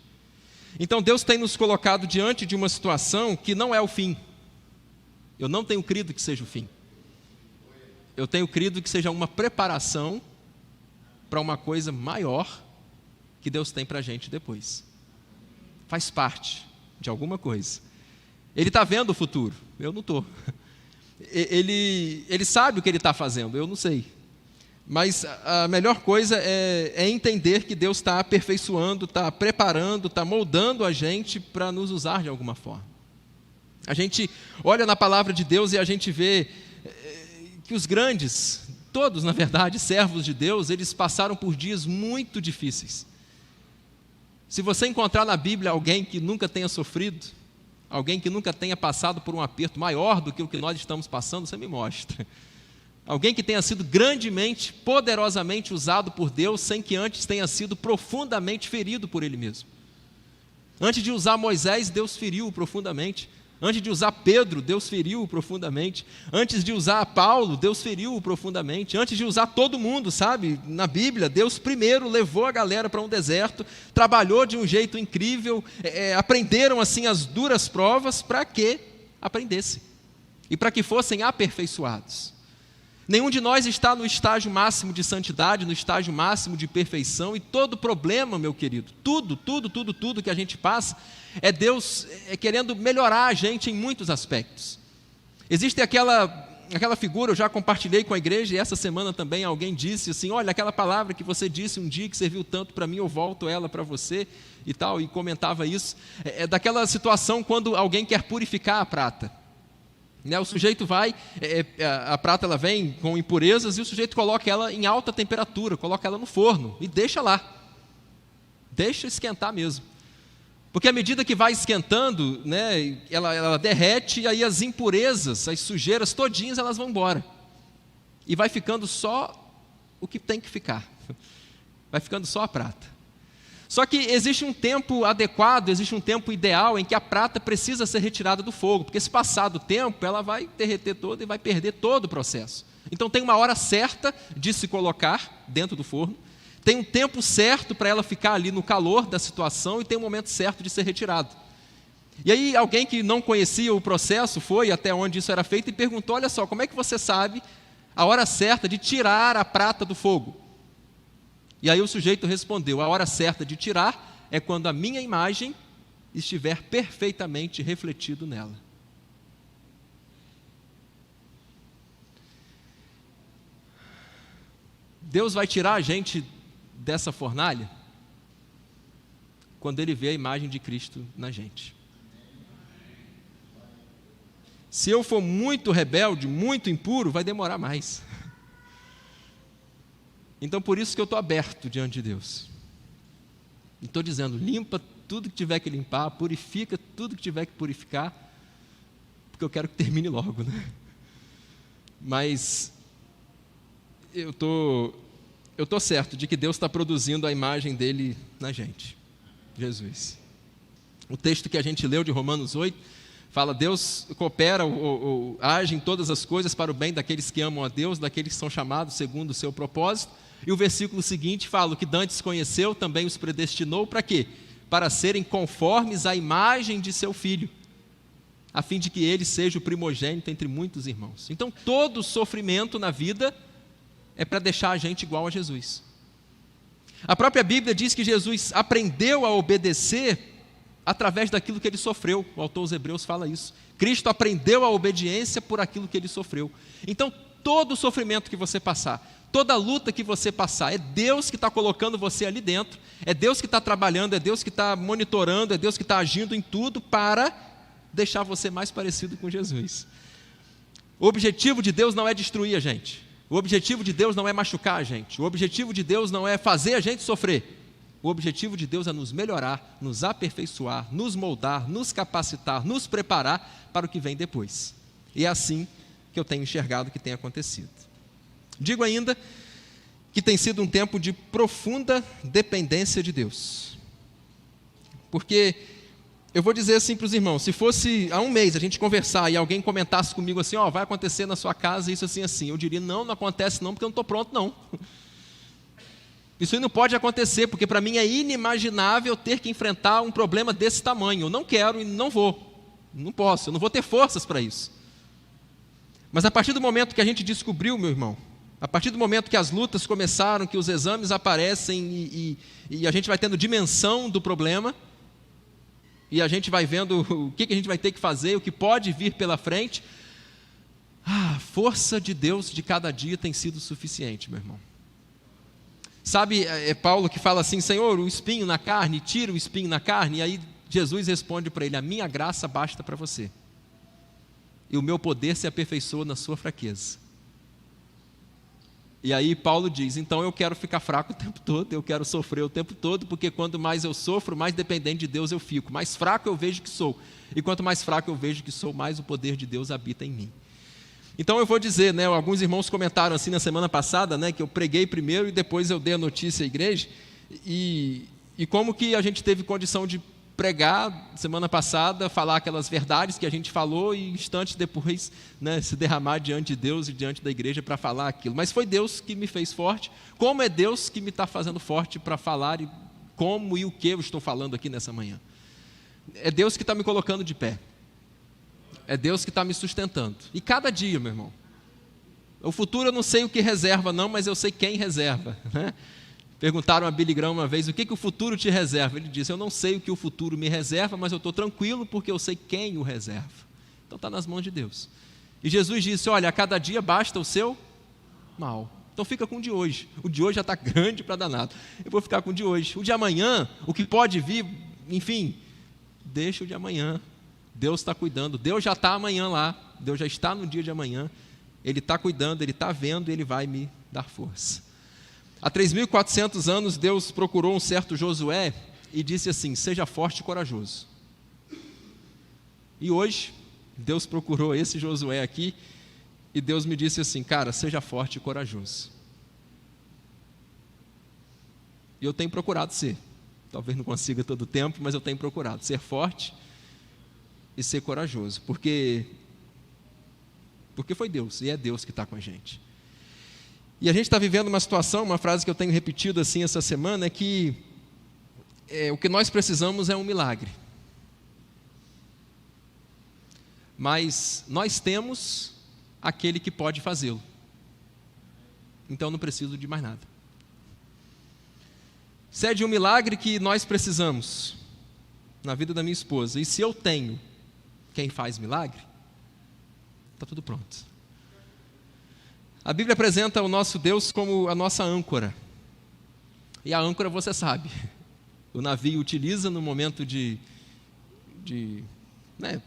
Speaker 1: Então Deus tem nos colocado diante de uma situação que não é o fim. Eu não tenho crido que seja o fim. Eu tenho crido que seja uma preparação para uma coisa maior que Deus tem para a gente depois. Faz parte de alguma coisa. Ele está vendo o futuro, eu não estou. Ele sabe o que ele está fazendo, eu não sei. Mas a melhor coisa é entender que Deus está aperfeiçoando, está preparando, está moldando a gente para nos usar de alguma forma. A gente olha na palavra de Deus e a gente vê que os grandes, todos na verdade, servos de Deus, eles passaram por dias muito difíceis. Se você encontrar na Bíblia alguém que nunca tenha sofrido, alguém que nunca tenha passado por um aperto maior do que o que nós estamos passando, você me mostra. Alguém que tenha sido grandemente, poderosamente usado por Deus, sem que antes tenha sido profundamente ferido por Ele mesmo. Antes de usar Moisés, Deus feriu-o profundamente. Antes de usar Pedro, Deus feriu-o profundamente. Antes de usar Paulo, Deus feriu-o profundamente. Antes de usar todo mundo, sabe? Na Bíblia, Deus primeiro levou a galera para um deserto, trabalhou de um jeito incrível, aprenderam assim as duras provas para que aprendessem e para que fossem aperfeiçoados. Nenhum de nós está no estágio máximo de santidade, no estágio máximo de perfeição, e todo problema, meu querido, tudo que a gente passa, é Deus querendo melhorar a gente em muitos aspectos. Existe aquela figura, eu já compartilhei com a igreja, e essa semana também alguém disse assim, olha, aquela palavra que você disse um dia, que serviu tanto para mim, eu volto ela para você, e tal, e comentava isso, daquela situação quando alguém quer purificar a prata. O sujeito vai, a prata ela vem com impurezas, e o sujeito coloca ela em alta temperatura, coloca ela no forno, e deixa lá, deixa esquentar mesmo. Porque à medida que vai esquentando, ela derrete, e aí as impurezas, as sujeiras todinhas, elas vão embora. E vai ficando só o que tem que ficar. Vai ficando só a prata. Só que existe um tempo adequado, existe um tempo ideal em que a prata precisa ser retirada do fogo, porque se passar do tempo, ela vai derreter toda e vai perder todo o processo. Então tem uma hora certa de se colocar dentro do forno, tem um tempo certo para ela ficar ali no calor da situação e tem um momento certo de ser retirado. E aí alguém que não conhecia o processo foi até onde isso era feito e perguntou, olha só, como é que você sabe a hora certa de tirar a prata do fogo? E aí o sujeito respondeu, a hora certa de tirar é quando a minha imagem estiver perfeitamente refletido nela. Deus vai tirar a gente dessa fornalha quando Ele vê a imagem de Cristo na gente. Se eu for muito rebelde, muito impuro, vai demorar mais. Então, por isso que eu estou aberto diante de Deus. E estou dizendo, limpa tudo que tiver que limpar, purifica tudo que tiver que purificar, porque eu quero que termine logo, né? Mas eu estou certo de que Deus está produzindo a imagem dele na gente, Jesus. O texto que a gente leu de Romanos 8, fala, Deus coopera ou age em todas as coisas para o bem daqueles que amam a Deus, daqueles que são chamados segundo o seu propósito. E o versículo seguinte fala, o que dantes conheceu, também os predestinou, para quê? Para serem conformes à imagem de seu Filho, a fim de que ele seja o primogênito entre muitos irmãos. Então, todo sofrimento na vida é para deixar a gente igual a Jesus. A própria Bíblia diz que Jesus aprendeu a obedecer através daquilo que ele sofreu. O autor aos Hebreus fala isso. Cristo aprendeu a obediência por aquilo que ele sofreu. Então, todo o sofrimento que você passar, toda luta que você passar, é Deus que está colocando você ali dentro, é Deus que está trabalhando, é Deus que está monitorando, é Deus que está agindo em tudo para deixar você mais parecido com Jesus. O objetivo de Deus não é destruir a gente, o objetivo de Deus não é machucar a gente, o objetivo de Deus não é fazer a gente sofrer, o objetivo de Deus é nos melhorar, nos aperfeiçoar, nos moldar, nos capacitar, nos preparar para o que vem depois. E é assim que eu tenho enxergado que tem acontecido. Digo ainda que tem sido um tempo de profunda dependência de Deus. Porque eu vou dizer assim para os irmãos, se fosse há um mês a gente conversar e alguém comentasse comigo assim, vai acontecer na sua casa isso assim, assim, eu diria, não acontece não, porque eu não estou pronto não. Isso aí não pode acontecer, porque para mim é inimaginável ter que enfrentar um problema desse tamanho. Eu não quero e não vou, não posso, eu não vou ter forças para isso. Mas a partir do momento que a gente descobriu, meu irmão, a partir do momento que as lutas começaram, que os exames aparecem e a gente vai tendo dimensão do problema, e a gente vai vendo o que a gente vai ter que fazer, o que pode vir pela frente, a força de Deus de cada dia tem sido suficiente, meu irmão. Sabe, é Paulo que fala assim, Senhor, o espinho na carne, tira o espinho na carne, e aí Jesus responde para ele, a minha graça basta para você, e o meu poder se aperfeiçoa na sua fraqueza. E aí Paulo diz, então eu quero ficar fraco o tempo todo, eu quero sofrer o tempo todo, porque quanto mais eu sofro, mais dependente de Deus eu fico, mais fraco eu vejo que sou, e quanto mais fraco eu vejo que sou, mais o poder de Deus habita em mim. Então eu vou dizer, alguns irmãos comentaram assim na semana passada, que eu preguei primeiro e depois eu dei a notícia à igreja, e como que a gente teve condição de pregar semana passada, falar aquelas verdades que a gente falou e instantes depois se derramar diante de Deus e diante da igreja para falar aquilo. Mas foi Deus que me fez forte, como é Deus que me está fazendo forte para falar e como e o que eu estou falando aqui nessa manhã. É Deus que está me colocando de pé. É Deus que está me sustentando. E cada dia, meu irmão. O futuro eu não sei o que reserva não, mas eu sei quem reserva, Perguntaram a Billy Graham uma vez, o que o futuro te reserva? Ele disse, eu não sei o que o futuro me reserva, mas eu estou tranquilo porque eu sei quem o reserva. Então está nas mãos de Deus. E Jesus disse, olha, a cada dia basta o seu mal. Então fica com o de hoje. O de hoje já está grande para danado. Eu vou ficar com o de hoje. O de amanhã, o que pode vir, enfim, deixa o de amanhã. Deus está cuidando. Deus já está amanhã lá. Deus já está no dia de amanhã. Ele está cuidando, Ele está vendo e Ele vai me dar força. Há 3.400 anos, Deus procurou um certo Josué e disse assim, seja forte e corajoso. E hoje, Deus procurou esse Josué aqui e Deus me disse assim, cara, seja forte e corajoso. E eu tenho procurado ser. Talvez não consiga todo o tempo, mas eu tenho procurado ser forte e ser corajoso. Porque foi Deus, e é Deus que está com a gente. E a gente está vivendo uma situação, uma frase que eu tenho repetido assim essa semana, é que o que nós precisamos é um milagre. Mas nós temos aquele que pode fazê-lo. Então não preciso de mais nada. Se é de um milagre que nós precisamos na vida da minha esposa, e se eu tenho quem faz milagre, está tudo pronto. A Bíblia apresenta o nosso Deus como a nossa âncora. E a âncora você sabe, o navio utiliza no momento de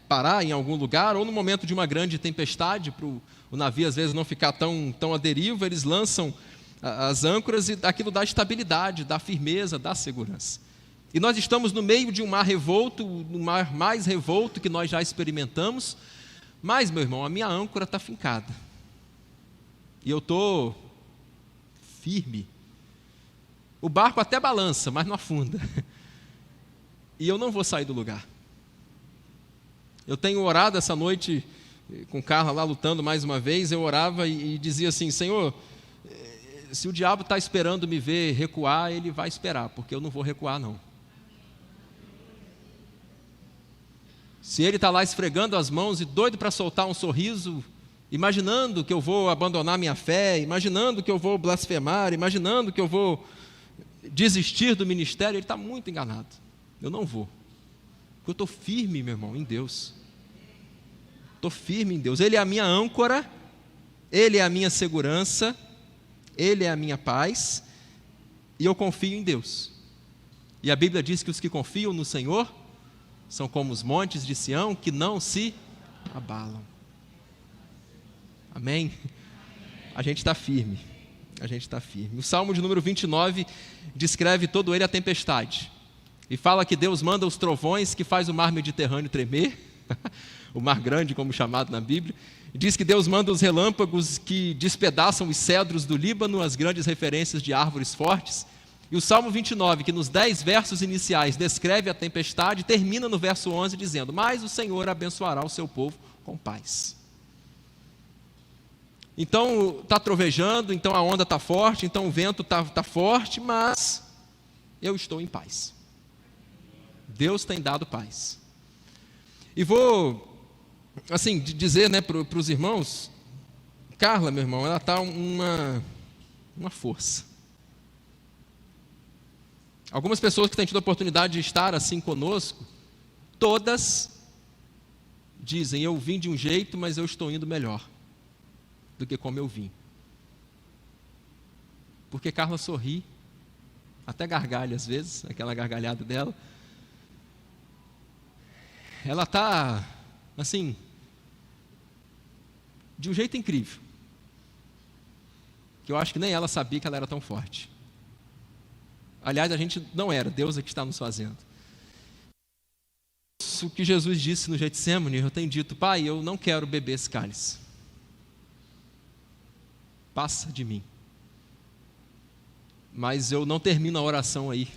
Speaker 1: parar em algum lugar, ou no momento de uma grande tempestade, para o navio às vezes não ficar tão à deriva, eles lançam as âncoras e aquilo dá estabilidade, dá firmeza, dá segurança. E nós estamos no meio de um mar revolto, no mar mais revolto que nós já experimentamos, mas, meu irmão, a minha âncora está fincada. E eu estou firme. O barco até balança, mas não afunda. E eu não vou sair do lugar. Eu tenho orado essa noite, com Carla lá lutando mais uma vez, eu orava e dizia assim, Senhor, se o diabo está esperando me ver recuar, ele vai esperar, porque eu não vou recuar não. Se ele está lá esfregando as mãos e doido para soltar um sorriso, imaginando que eu vou abandonar minha fé, imaginando que eu vou blasfemar, imaginando que eu vou desistir do ministério, ele está muito enganado. Eu não vou. Porque eu estou firme, meu irmão, em Deus. Estou firme em Deus. Ele é a minha âncora, Ele é a minha segurança, Ele é a minha paz, e eu confio em Deus. E a Bíblia diz que os que confiam no Senhor são como os montes de Sião, que não se abalam. Amém? A gente está firme. A gente está firme. O Salmo de número 29 descreve todo ele a tempestade. E fala que Deus manda os trovões que faz o mar Mediterrâneo tremer. o mar grande, como chamado na Bíblia. Diz que Deus manda os relâmpagos que despedaçam os cedros do Líbano, as grandes referências de árvores fortes. E o Salmo 29, que nos 10 versos iniciais descreve a tempestade, termina no verso 11 dizendo: mas o Senhor abençoará o seu povo com paz. Então está trovejando, então a onda está forte, então o vento está forte, mas eu estou em paz. Deus tem dado paz. E vou, assim, dizer, né, para os irmãos, Carla, meu irmão, ela está uma força. Algumas pessoas que têm tido a oportunidade de estar assim conosco, todas dizem: eu vim de um jeito, mas eu estou indo melhor do que como eu vim. Porque Carla sorri, até gargalha às vezes, aquela gargalhada dela. Ela está, assim, de um jeito incrível, que eu acho que nem ela sabia que ela era tão forte. Aliás, a gente não era, Deus é que está nos fazendo. Isso que Jesus disse no Getsemane, eu tenho dito: Pai, eu não quero beber esse cálice. Passa de mim. Mas eu não termino a oração aí,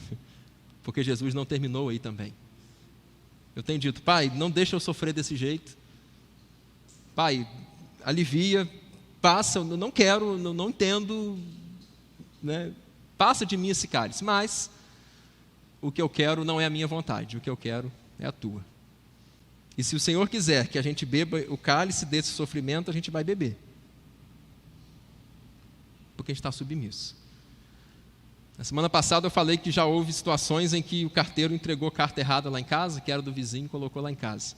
Speaker 1: porque Jesus não terminou aí também. Eu tenho dito: Pai, não deixa eu sofrer desse jeito. Pai, alivia, passa, eu não quero, não entendo, né? Passa de mim esse cálice, mas o que eu quero não é a minha vontade, o que eu quero é a tua. E se o Senhor quiser que a gente beba o cálice desse sofrimento, a gente vai beber. Porque a gente está submisso. Na semana passada eu falei que já houve situações em que o carteiro entregou carta errada lá em casa, que era do vizinho, e colocou lá em casa.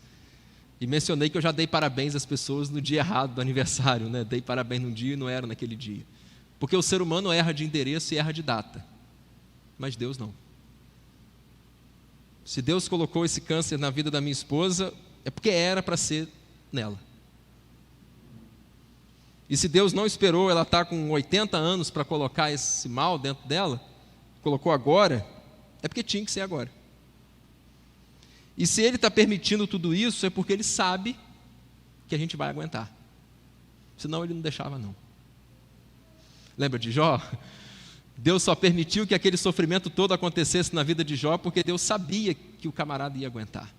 Speaker 1: E mencionei que eu já dei parabéns às pessoas no dia errado do aniversário, né? Dei parabéns num dia e não era naquele dia. Porque o ser humano erra de endereço e erra de data. Mas Deus não. Se Deus colocou esse câncer na vida da minha esposa, é porque era para ser nela. E se Deus não esperou ela estar com 80 anos para colocar esse mal dentro dela, colocou agora, é porque tinha que ser agora. E se Ele está permitindo tudo isso, é porque Ele sabe que a gente vai aguentar. Senão Ele não deixava, não. Lembra de Jó? Deus só permitiu que aquele sofrimento todo acontecesse na vida de Jó porque Deus sabia que o camarada ia aguentar.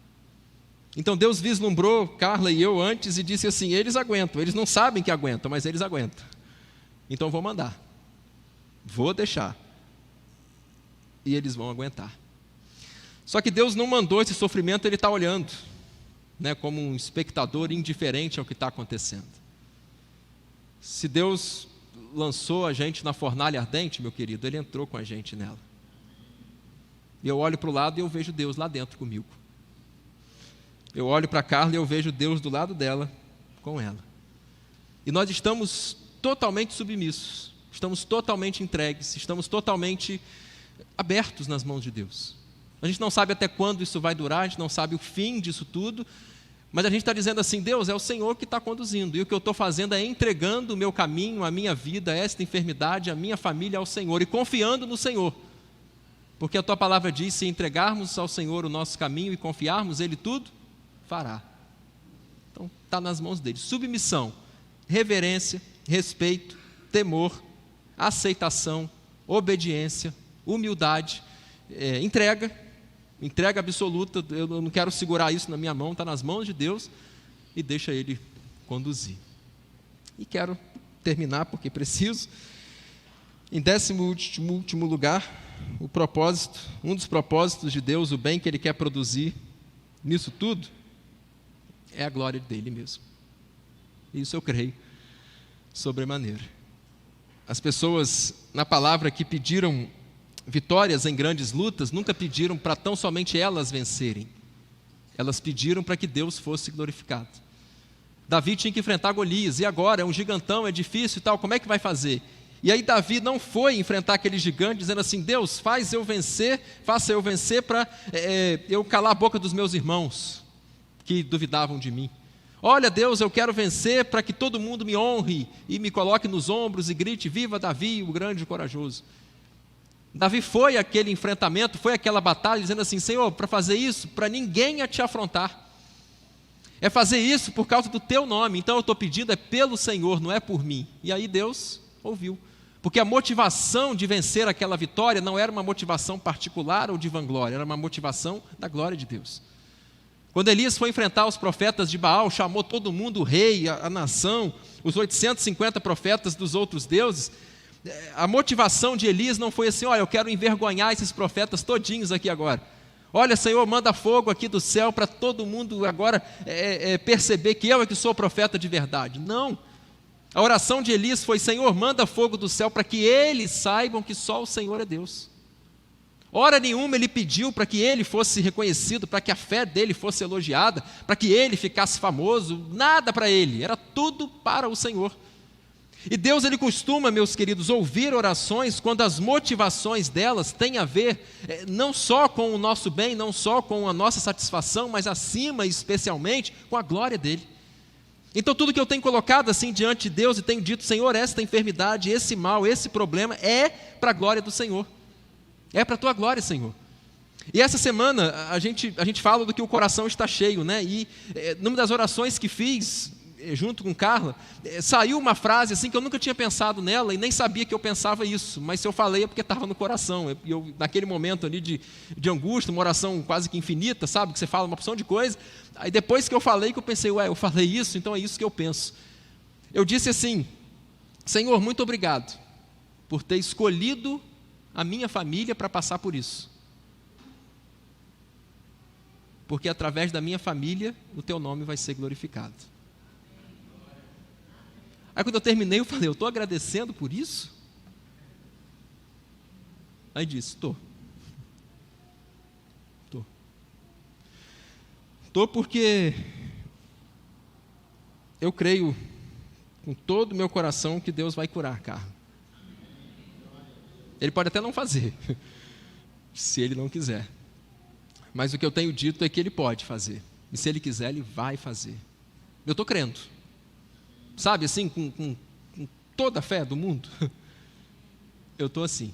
Speaker 1: Então Deus vislumbrou Carla e eu antes e disse assim: eles aguentam, eles não sabem que aguentam, mas eles aguentam. Então vou mandar, vou deixar, e eles vão aguentar. Só que Deus não mandou esse sofrimento, Ele está olhando, né, como um espectador indiferente ao que está acontecendo. Se Deus lançou a gente na fornalha ardente, meu querido, Ele entrou com a gente nela. E eu olho para o lado e eu vejo Deus lá dentro comigo. Eu olho para a Carla e eu vejo Deus do lado dela, com ela. E nós estamos totalmente submissos, estamos totalmente entregues, estamos totalmente abertos nas mãos de Deus. A gente não sabe até quando isso vai durar, a gente não sabe o fim disso tudo, mas a gente está dizendo assim: Deus, é o Senhor que está conduzindo, e o que eu estou fazendo é entregando o meu caminho, a minha vida, esta enfermidade, a minha família ao Senhor, e confiando no Senhor. Porque a tua palavra diz: se entregarmos ao Senhor o nosso caminho e confiarmos, Ele tudo fará. Então está nas mãos dele. Submissão, reverência, respeito, temor, aceitação, obediência, humildade, entrega absoluta. Eu não quero segurar isso na minha mão, está nas mãos de Deus, e deixa Ele conduzir. E quero terminar, porque preciso, em 10º lugar, o propósito, um dos propósitos de Deus, o bem que Ele quer produzir nisso tudo, é a glória dele mesmo. Isso eu creio sobremaneira. As pessoas na palavra que pediram vitórias em grandes lutas, nunca pediram para tão somente elas vencerem. Elas pediram para que Deus fosse glorificado. Davi tinha que enfrentar Golias, e agora? É um gigantão, é difícil e tal, como é que vai fazer? E aí Davi não foi enfrentar aquele gigante dizendo assim: Deus, faça eu vencer para eu calar a boca dos meus irmãos que duvidavam de mim. Olha, Deus, eu quero vencer para que todo mundo me honre e me coloque nos ombros e grite: viva Davi, o grande e corajoso. Davi foi aquele enfrentamento, foi aquela batalha dizendo assim: Senhor, para fazer isso, para ninguém a te afrontar. É fazer isso por causa do teu nome. Então eu estou pedindo pelo Senhor, não é por mim. E aí Deus ouviu. Porque a motivação de vencer aquela vitória não era uma motivação particular ou de vanglória, era uma motivação da glória de Deus. Quando Elias foi enfrentar os profetas de Baal, chamou todo mundo, o rei, a nação, os 850 profetas dos outros deuses, a motivação de Elias não foi assim: olha, eu quero envergonhar esses profetas todinhos aqui agora. Olha, Senhor, manda fogo aqui do céu para todo mundo agora perceber que eu é que sou profeta de verdade. Não. A oração de Elias foi: Senhor, manda fogo do céu para que eles saibam que só o Senhor é Deus. Hora nenhuma ele pediu para que ele fosse reconhecido, para que a fé dele fosse elogiada, para que ele ficasse famoso, nada para ele, era tudo para o Senhor. E Deus, ele costuma, meus queridos, ouvir orações quando as motivações delas têm a ver não só com o nosso bem, não só com a nossa satisfação, mas acima, especialmente, com a glória dele. Então tudo que eu tenho colocado assim diante de Deus e tenho dito: Senhor, esta enfermidade, esse mal, esse problema é para a glória do Senhor. É para a tua glória, Senhor. E essa semana a gente fala do que o coração está cheio, né? E numa das orações que fiz junto com Carla, saiu uma frase assim que eu nunca tinha pensado nela e nem sabia que eu pensava isso, mas se eu falei é porque estava no coração. Eu naquele momento ali de angústia, uma oração quase que infinita, sabe? Que você fala uma porção de coisa. Aí depois que eu falei, que eu pensei: eu falei isso, então é isso que eu penso. Eu disse assim: Senhor, muito obrigado por ter escolhido a minha família para passar por isso. Porque através da minha família, o teu nome vai ser glorificado. Aí quando eu terminei, eu falei: eu estou agradecendo por isso? Aí disse: estou. Estou porque eu creio com todo o meu coração que Deus vai curar, Carla. Ele pode até não fazer, se ele não quiser. Mas o que eu tenho dito é que ele pode fazer. E se ele quiser, ele vai fazer. Eu estou crendo. Sabe, assim, com toda a fé do mundo. Eu estou assim.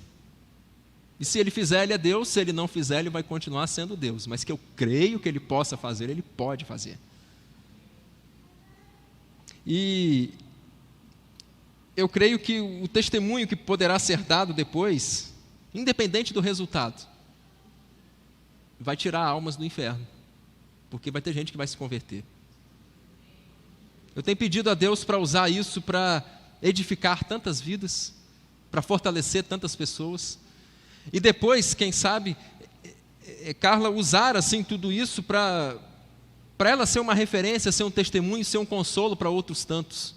Speaker 1: E se ele fizer, ele é Deus. Se ele não fizer, ele vai continuar sendo Deus. Mas que eu creio que ele possa fazer, ele pode fazer. E eu creio que o testemunho que poderá ser dado depois, independente do resultado, vai tirar almas do inferno, porque vai ter gente que vai se converter. Eu tenho pedido a Deus para usar isso para edificar tantas vidas, para fortalecer tantas pessoas, e depois, quem sabe, Carla usar assim tudo isso para ela ser uma referência, ser um testemunho, ser um consolo para outros tantos.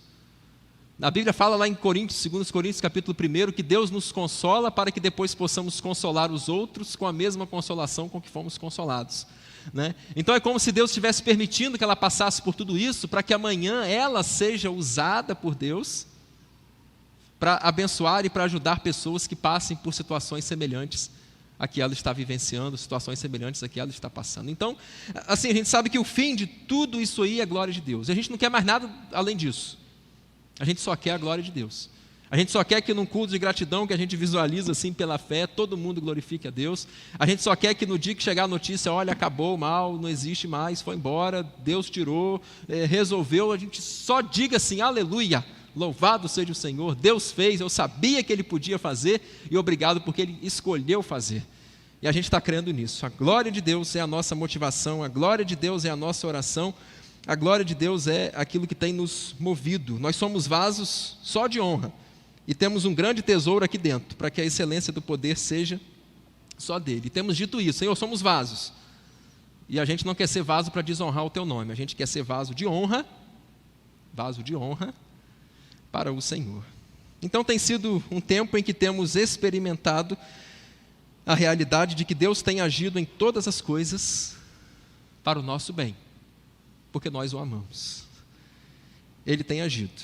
Speaker 1: A Bíblia fala lá em Coríntios, 2 Coríntios capítulo 1, que Deus nos consola para que depois possamos consolar os outros com a mesma consolação com que fomos consolados, né? Então é como se Deus estivesse permitindo que ela passasse por tudo isso, para que amanhã ela seja usada por Deus para abençoar e para ajudar pessoas que passem por situações semelhantes a que ela está vivenciando, situações semelhantes a que ela está passando. Então, assim, a gente sabe que o fim de tudo isso aí é a glória de Deus. A gente não quer mais nada além disso. A gente só quer a glória de Deus. A gente só quer que num culto de gratidão que a gente visualiza assim pela fé, todo mundo glorifique a Deus. A gente só quer que no dia que chegar a notícia: olha, acabou o mal, não existe mais, foi embora, Deus tirou, resolveu, a gente só diga assim: aleluia, louvado seja o Senhor, Deus fez, eu sabia que Ele podia fazer e obrigado porque Ele escolheu fazer. E a gente está crendo nisso. A glória de Deus é a nossa motivação, a glória de Deus é a nossa oração. A glória de Deus é aquilo que tem nos movido. Nós somos vasos só de honra e temos um grande tesouro aqui dentro, para que a excelência do poder seja só dele. E temos dito isso: Senhor, somos vasos. E a gente não quer ser vaso para desonrar o teu nome, a gente quer ser vaso de honra para o Senhor. Então tem sido um tempo em que temos experimentado a realidade de que Deus tem agido em todas as coisas para o nosso bem, porque nós o amamos. Ele tem agido.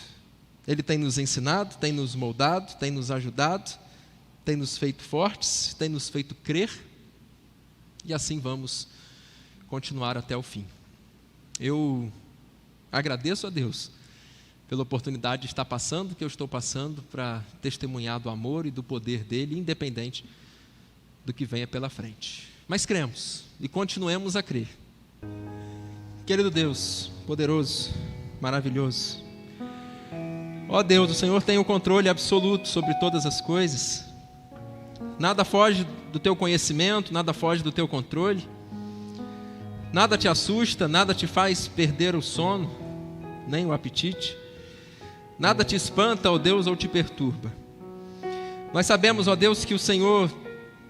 Speaker 1: Ele tem nos ensinado, tem nos moldado, tem nos ajudado, tem nos feito fortes, tem nos feito crer, e assim vamos continuar até o fim. Eu agradeço a Deus pela oportunidade de estar passando o que eu estou passando, para testemunhar do amor e do poder dele, independente do que venha pela frente. Mas cremos e continuemos a crer. Querido Deus, poderoso, maravilhoso. Ó Deus, o Senhor tem o controle absoluto sobre todas as coisas. Nada foge do teu conhecimento, nada foge do teu controle. Nada te assusta, nada te faz perder o sono, nem o apetite. Nada te espanta, ó Deus, ou te perturba. Nós sabemos, ó Deus, que o Senhor,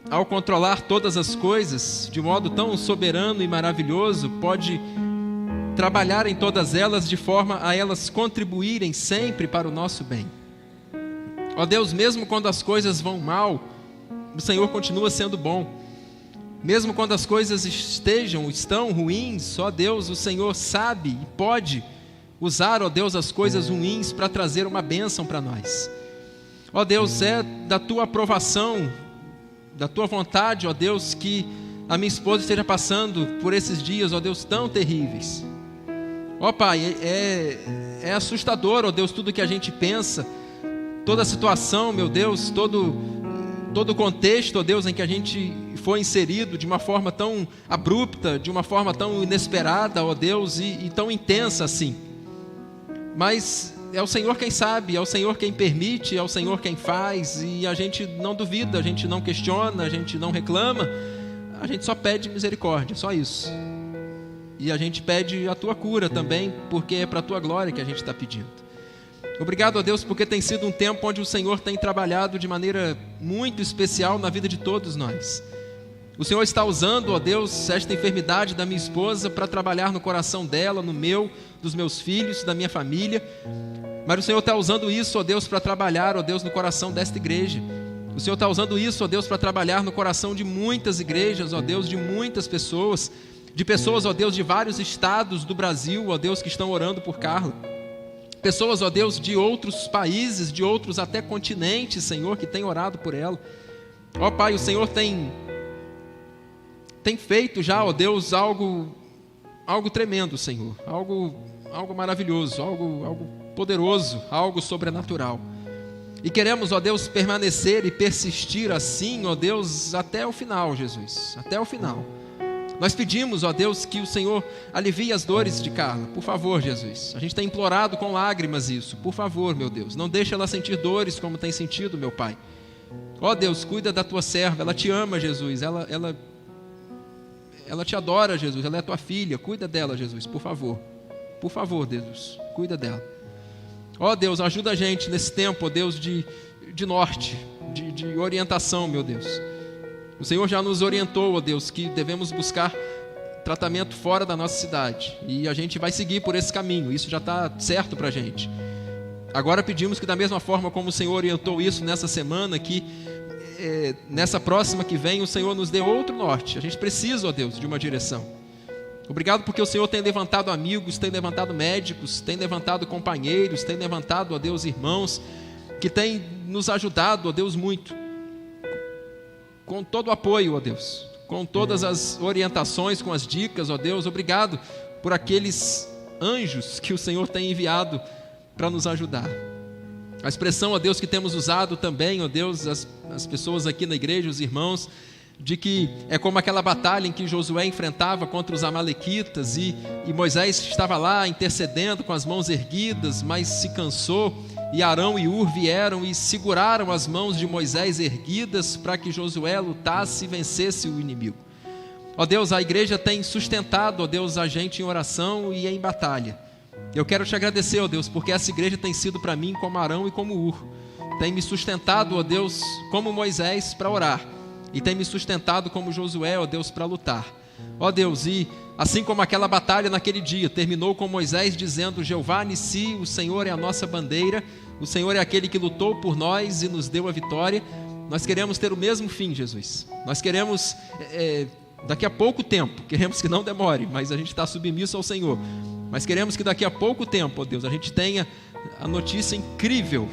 Speaker 1: ao controlar todas as coisas de modo tão soberano e maravilhoso, pode trabalhar em todas elas de forma a elas contribuírem sempre para o nosso bem. Ó Deus, mesmo quando as coisas vão mal, o Senhor continua sendo bom. Mesmo quando as coisas estão ruins, ó Deus, o Senhor sabe e pode usar, ó Deus, as coisas ruins para trazer uma bênção para nós. Ó Deus, é da tua aprovação, da tua vontade, ó Deus, que a minha esposa esteja passando por esses dias, ó Deus, tão terríveis. Ó Pai, é assustador, ó Deus, tudo que a gente pensa, toda a situação, meu Deus, todo o contexto, ó Deus, em que a gente foi inserido de uma forma tão abrupta, de uma forma tão inesperada, ó Deus, e tão intensa assim. Mas é o Senhor quem sabe, é o Senhor quem permite, é o Senhor quem faz, e a gente não duvida, a gente não questiona, a gente não reclama, a gente só pede misericórdia, só isso. E a gente pede a tua cura também, porque é para a tua glória que a gente está pedindo. Obrigado a Deus, porque tem sido um tempo onde o Senhor tem trabalhado de maneira muito especial na vida de todos nós. O Senhor está usando, ó Deus, esta enfermidade da minha esposa para trabalhar no coração dela, no meu, dos meus filhos, da minha família. Mas o Senhor está usando isso, ó Deus, para trabalhar, ó Deus, no coração desta igreja. O Senhor está usando isso, ó Deus, para trabalhar no coração de muitas igrejas, ó Deus, de muitas pessoas, ó Deus, de vários estados do Brasil, ó Deus, que estão orando por Carla. Pessoas, ó Deus, de outros países, de outros até continentes, Senhor, que têm orado por ela. Ó Pai, o Senhor tem feito já, ó Deus, algo tremendo, Senhor, algo maravilhoso, algo poderoso, algo sobrenatural. E queremos, ó Deus, permanecer e persistir assim, ó Deus, até o final, Jesus, até o final. Nós pedimos, ó Deus, que o Senhor alivie as dores de Carla, por favor, Jesus. A gente tem implorado com lágrimas isso, por favor, meu Deus, não deixe ela sentir dores como tem sentido, meu Pai. Ó Deus, cuida da tua serva, ela te ama, Jesus, ela te adora, Jesus, ela é tua filha, cuida dela, Jesus, por favor, Jesus, cuida dela. Ó Deus, ajuda a gente nesse tempo, ó Deus, de norte, de orientação, meu Deus. O Senhor já nos orientou, ó Deus, que devemos buscar tratamento fora da nossa cidade, e a gente vai seguir por esse caminho, isso já está certo para a gente. Agora pedimos que da mesma forma como o Senhor orientou isso nessa semana, que nessa próxima que vem o Senhor nos dê outro norte. A gente precisa, ó Deus, de uma direção. Obrigado porque o Senhor tem levantado amigos, tem levantado médicos, tem levantado companheiros, tem levantado, ó Deus, irmãos, que tem nos ajudado, ó Deus, muito, com todo o apoio, ó Deus, com todas as orientações, com as dicas, ó Deus. Obrigado por aqueles anjos que o Senhor tem enviado para nos ajudar. A expressão, ó Deus, que temos usado também, ó Deus, as pessoas aqui na igreja, os irmãos, de que é como aquela batalha em que Josué enfrentava contra os amalequitas e Moisés estava lá intercedendo com as mãos erguidas, mas se cansou, e Arão e Ur vieram e seguraram as mãos de Moisés erguidas para que Josué lutasse e vencesse o inimigo. Ó Deus, a igreja tem sustentado, ó Deus, a gente em oração e em batalha. Eu quero te agradecer, ó Deus, porque essa igreja tem sido para mim como Arão e como Ur. Tem me sustentado, ó Deus, como Moisés para orar, e tem me sustentado como Josué, ó Deus, para lutar. Ó Deus, e assim como aquela batalha naquele dia terminou com Moisés dizendo: Jeová Nissi, o Senhor é a nossa bandeira, o Senhor é aquele que lutou por nós e nos deu a vitória. Nós queremos ter o mesmo fim, Jesus. Nós queremos, daqui a pouco tempo, queremos que não demore, mas a gente está submisso ao Senhor, mas queremos que daqui a pouco tempo, ó Deus, a gente tenha a notícia incrível,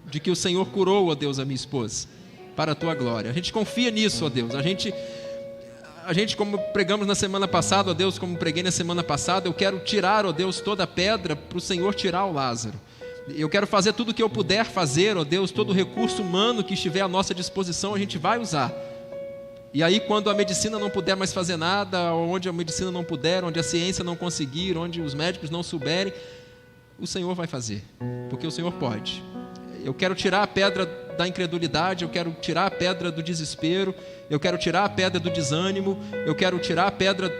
Speaker 1: de que o Senhor curou, ó Deus, a minha esposa, para a tua glória. A gente confia nisso, ó Deus. A gente, como pregamos na semana passada, ó Deus, como preguei na semana passada, eu quero tirar, ó Deus, toda a pedra para o Senhor tirar o Lázaro. Eu quero fazer tudo o que eu puder fazer, ó Deus, todo o recurso humano que estiver à nossa disposição, a gente vai usar E aí, quando a medicina não puder mais fazer nada, onde a medicina não puder, onde a ciência não conseguir, onde os médicos não souberem, o Senhor vai fazer, porque o Senhor pode. Eu quero tirar a pedra da incredulidade, eu quero tirar a pedra do desespero, eu quero tirar a pedra do desânimo, eu quero tirar a pedra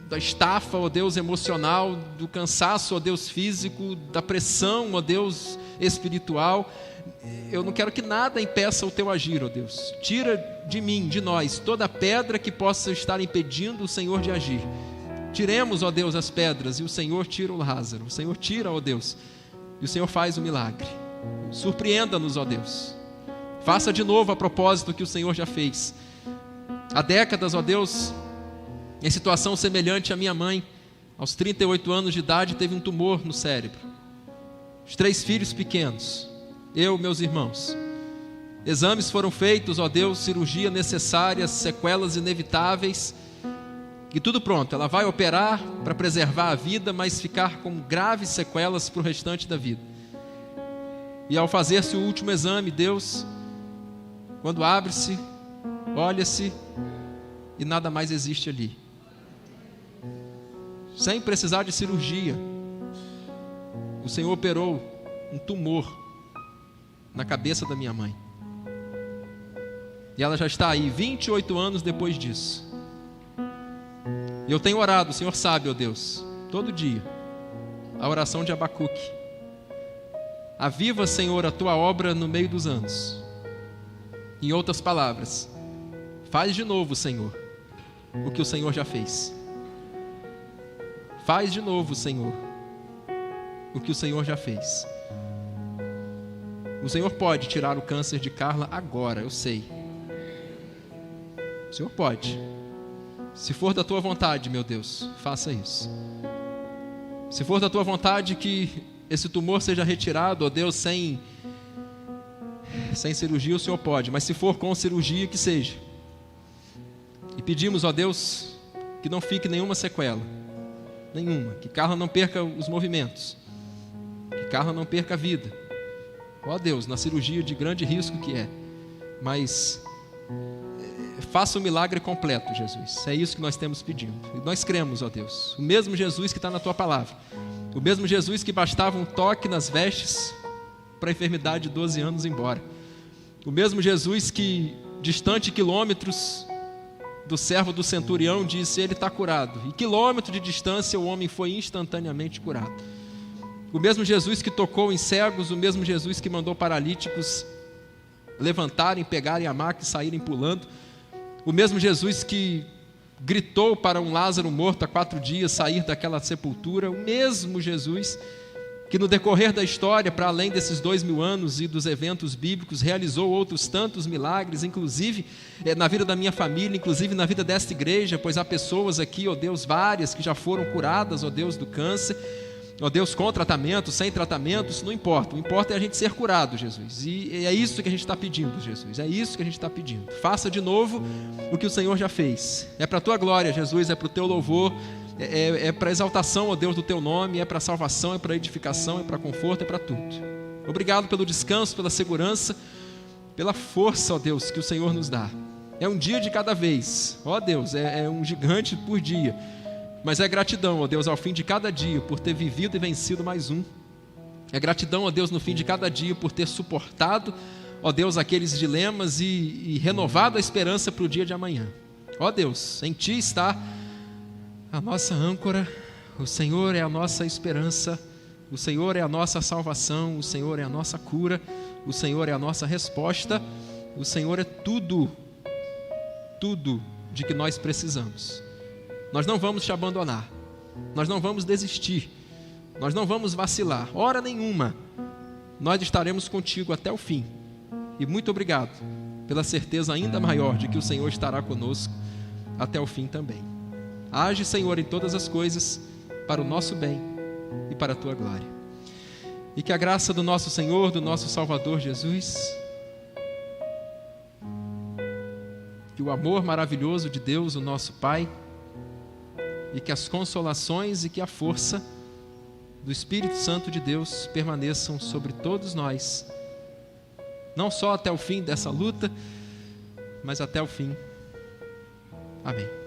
Speaker 1: da estafa, ó Deus, emocional, do cansaço, ó Deus, físico, da pressão, ó Deus, espiritual. Eu não quero que nada impeça o teu agir, ó Deus. Tira de mim, de nós, toda pedra que possa estar impedindo o Senhor de agir. Tiremos, ó Deus, as pedras, e o Senhor tira o Lázaro. O Senhor tira, ó Deus, e o Senhor faz o milagre. Surpreenda-nos, ó Deus. Faça de novo a propósito que o Senhor já fez. Há décadas, ó Deus, em situação semelhante à minha mãe, aos 38 anos de idade, teve um tumor no cérebro. Os 3 filhos pequenos, eu, meus irmãos. Exames foram feitos, ó Deus, cirurgia necessária, sequelas inevitáveis, e tudo pronto. Ela vai operar para preservar a vida, mas ficar com graves sequelas para o restante da vida. E ao fazer-se o último exame, Deus, quando abre-se, olha-se e nada mais existe ali. Sem precisar de cirurgia, o Senhor operou um tumor na cabeça da minha mãe. E ela já está aí 28 anos depois disso. E eu tenho orado, o Senhor sabe, ó Deus, todo dia, a oração de Abacuque. Aviva, Senhor, a tua obra no meio dos anos. Em outras palavras, faz de novo, Senhor, o que o Senhor já fez. Faz de novo, Senhor, o que o Senhor já fez. O Senhor pode tirar o câncer de Carla agora, eu sei. O Senhor pode. Se for da tua vontade, meu Deus, faça isso. Se for da tua vontade que esse tumor seja retirado, ó Deus, sem cirurgia, o Senhor pode. Mas se for com cirurgia, que seja. E pedimos, ó Deus, que não fique nenhuma sequela. Nenhuma. Que Carla não perca os movimentos. Que Carla não perca a vida. Ó Deus, na cirurgia de grande risco que é. Mas faça o milagre completo, Jesus. É isso que nós temos pedindo. E nós cremos, ó Deus. O mesmo Jesus que está na tua palavra. O mesmo Jesus que bastava um toque nas vestes para a enfermidade de 12 anos ir embora. O mesmo Jesus que, distante quilômetros do servo do centurião, disse: ele está curado. E quilômetro de distância o homem foi instantaneamente curado. O mesmo Jesus que tocou em cegos, o mesmo Jesus que mandou paralíticos levantarem, pegarem a maca e saírem pulando. O mesmo Jesus que gritou para um Lázaro morto há 4 dias sair daquela sepultura. O mesmo Jesus que no decorrer da história, para além desses 2000 anos e dos eventos bíblicos, realizou outros tantos milagres, inclusive na vida da minha família, inclusive na vida desta igreja, pois há pessoas aqui, ó Deus, várias que já foram curadas, ó Deus, do câncer, ó Deus, com tratamento, sem tratamento, isso não importa. O importa é a gente ser curado, Jesus. E é isso que a gente está pedindo, Jesus. É isso que a gente está pedindo. Faça de novo o que o Senhor já fez. É para a tua glória, Jesus, é para o teu louvor, é para a exaltação, ó Deus, do teu nome, é para a salvação, é para a edificação, é para conforto, é para tudo. Obrigado pelo descanso, pela segurança, pela força, ó Deus, que o Senhor nos dá. É um dia de cada vez, ó Deus, é um gigante por dia. Mas é gratidão, ó Deus, ao fim de cada dia, por ter vivido e vencido mais um. É gratidão, ó Deus, no fim de cada dia, por ter suportado, ó Deus, aqueles dilemas e renovado a esperança para o dia de amanhã. Ó Deus, em Ti está a nossa âncora, o Senhor é a nossa esperança, o Senhor é a nossa salvação, o Senhor é a nossa cura, o Senhor é a nossa resposta, o Senhor é tudo de que nós precisamos. Nós não vamos te abandonar, nós não vamos desistir, nós não vamos vacilar, hora nenhuma. Nós estaremos contigo até o fim. E muito obrigado pela certeza ainda maior de que o Senhor estará conosco até o fim também. Age, Senhor, em todas as coisas para o nosso bem e para a tua glória. E que a graça do nosso Senhor, do nosso Salvador Jesus, que o amor maravilhoso de Deus, o nosso Pai, e que as consolações e que a força do Espírito Santo de Deus permaneçam sobre todos nós, não só até o fim dessa luta, mas até o fim Amém.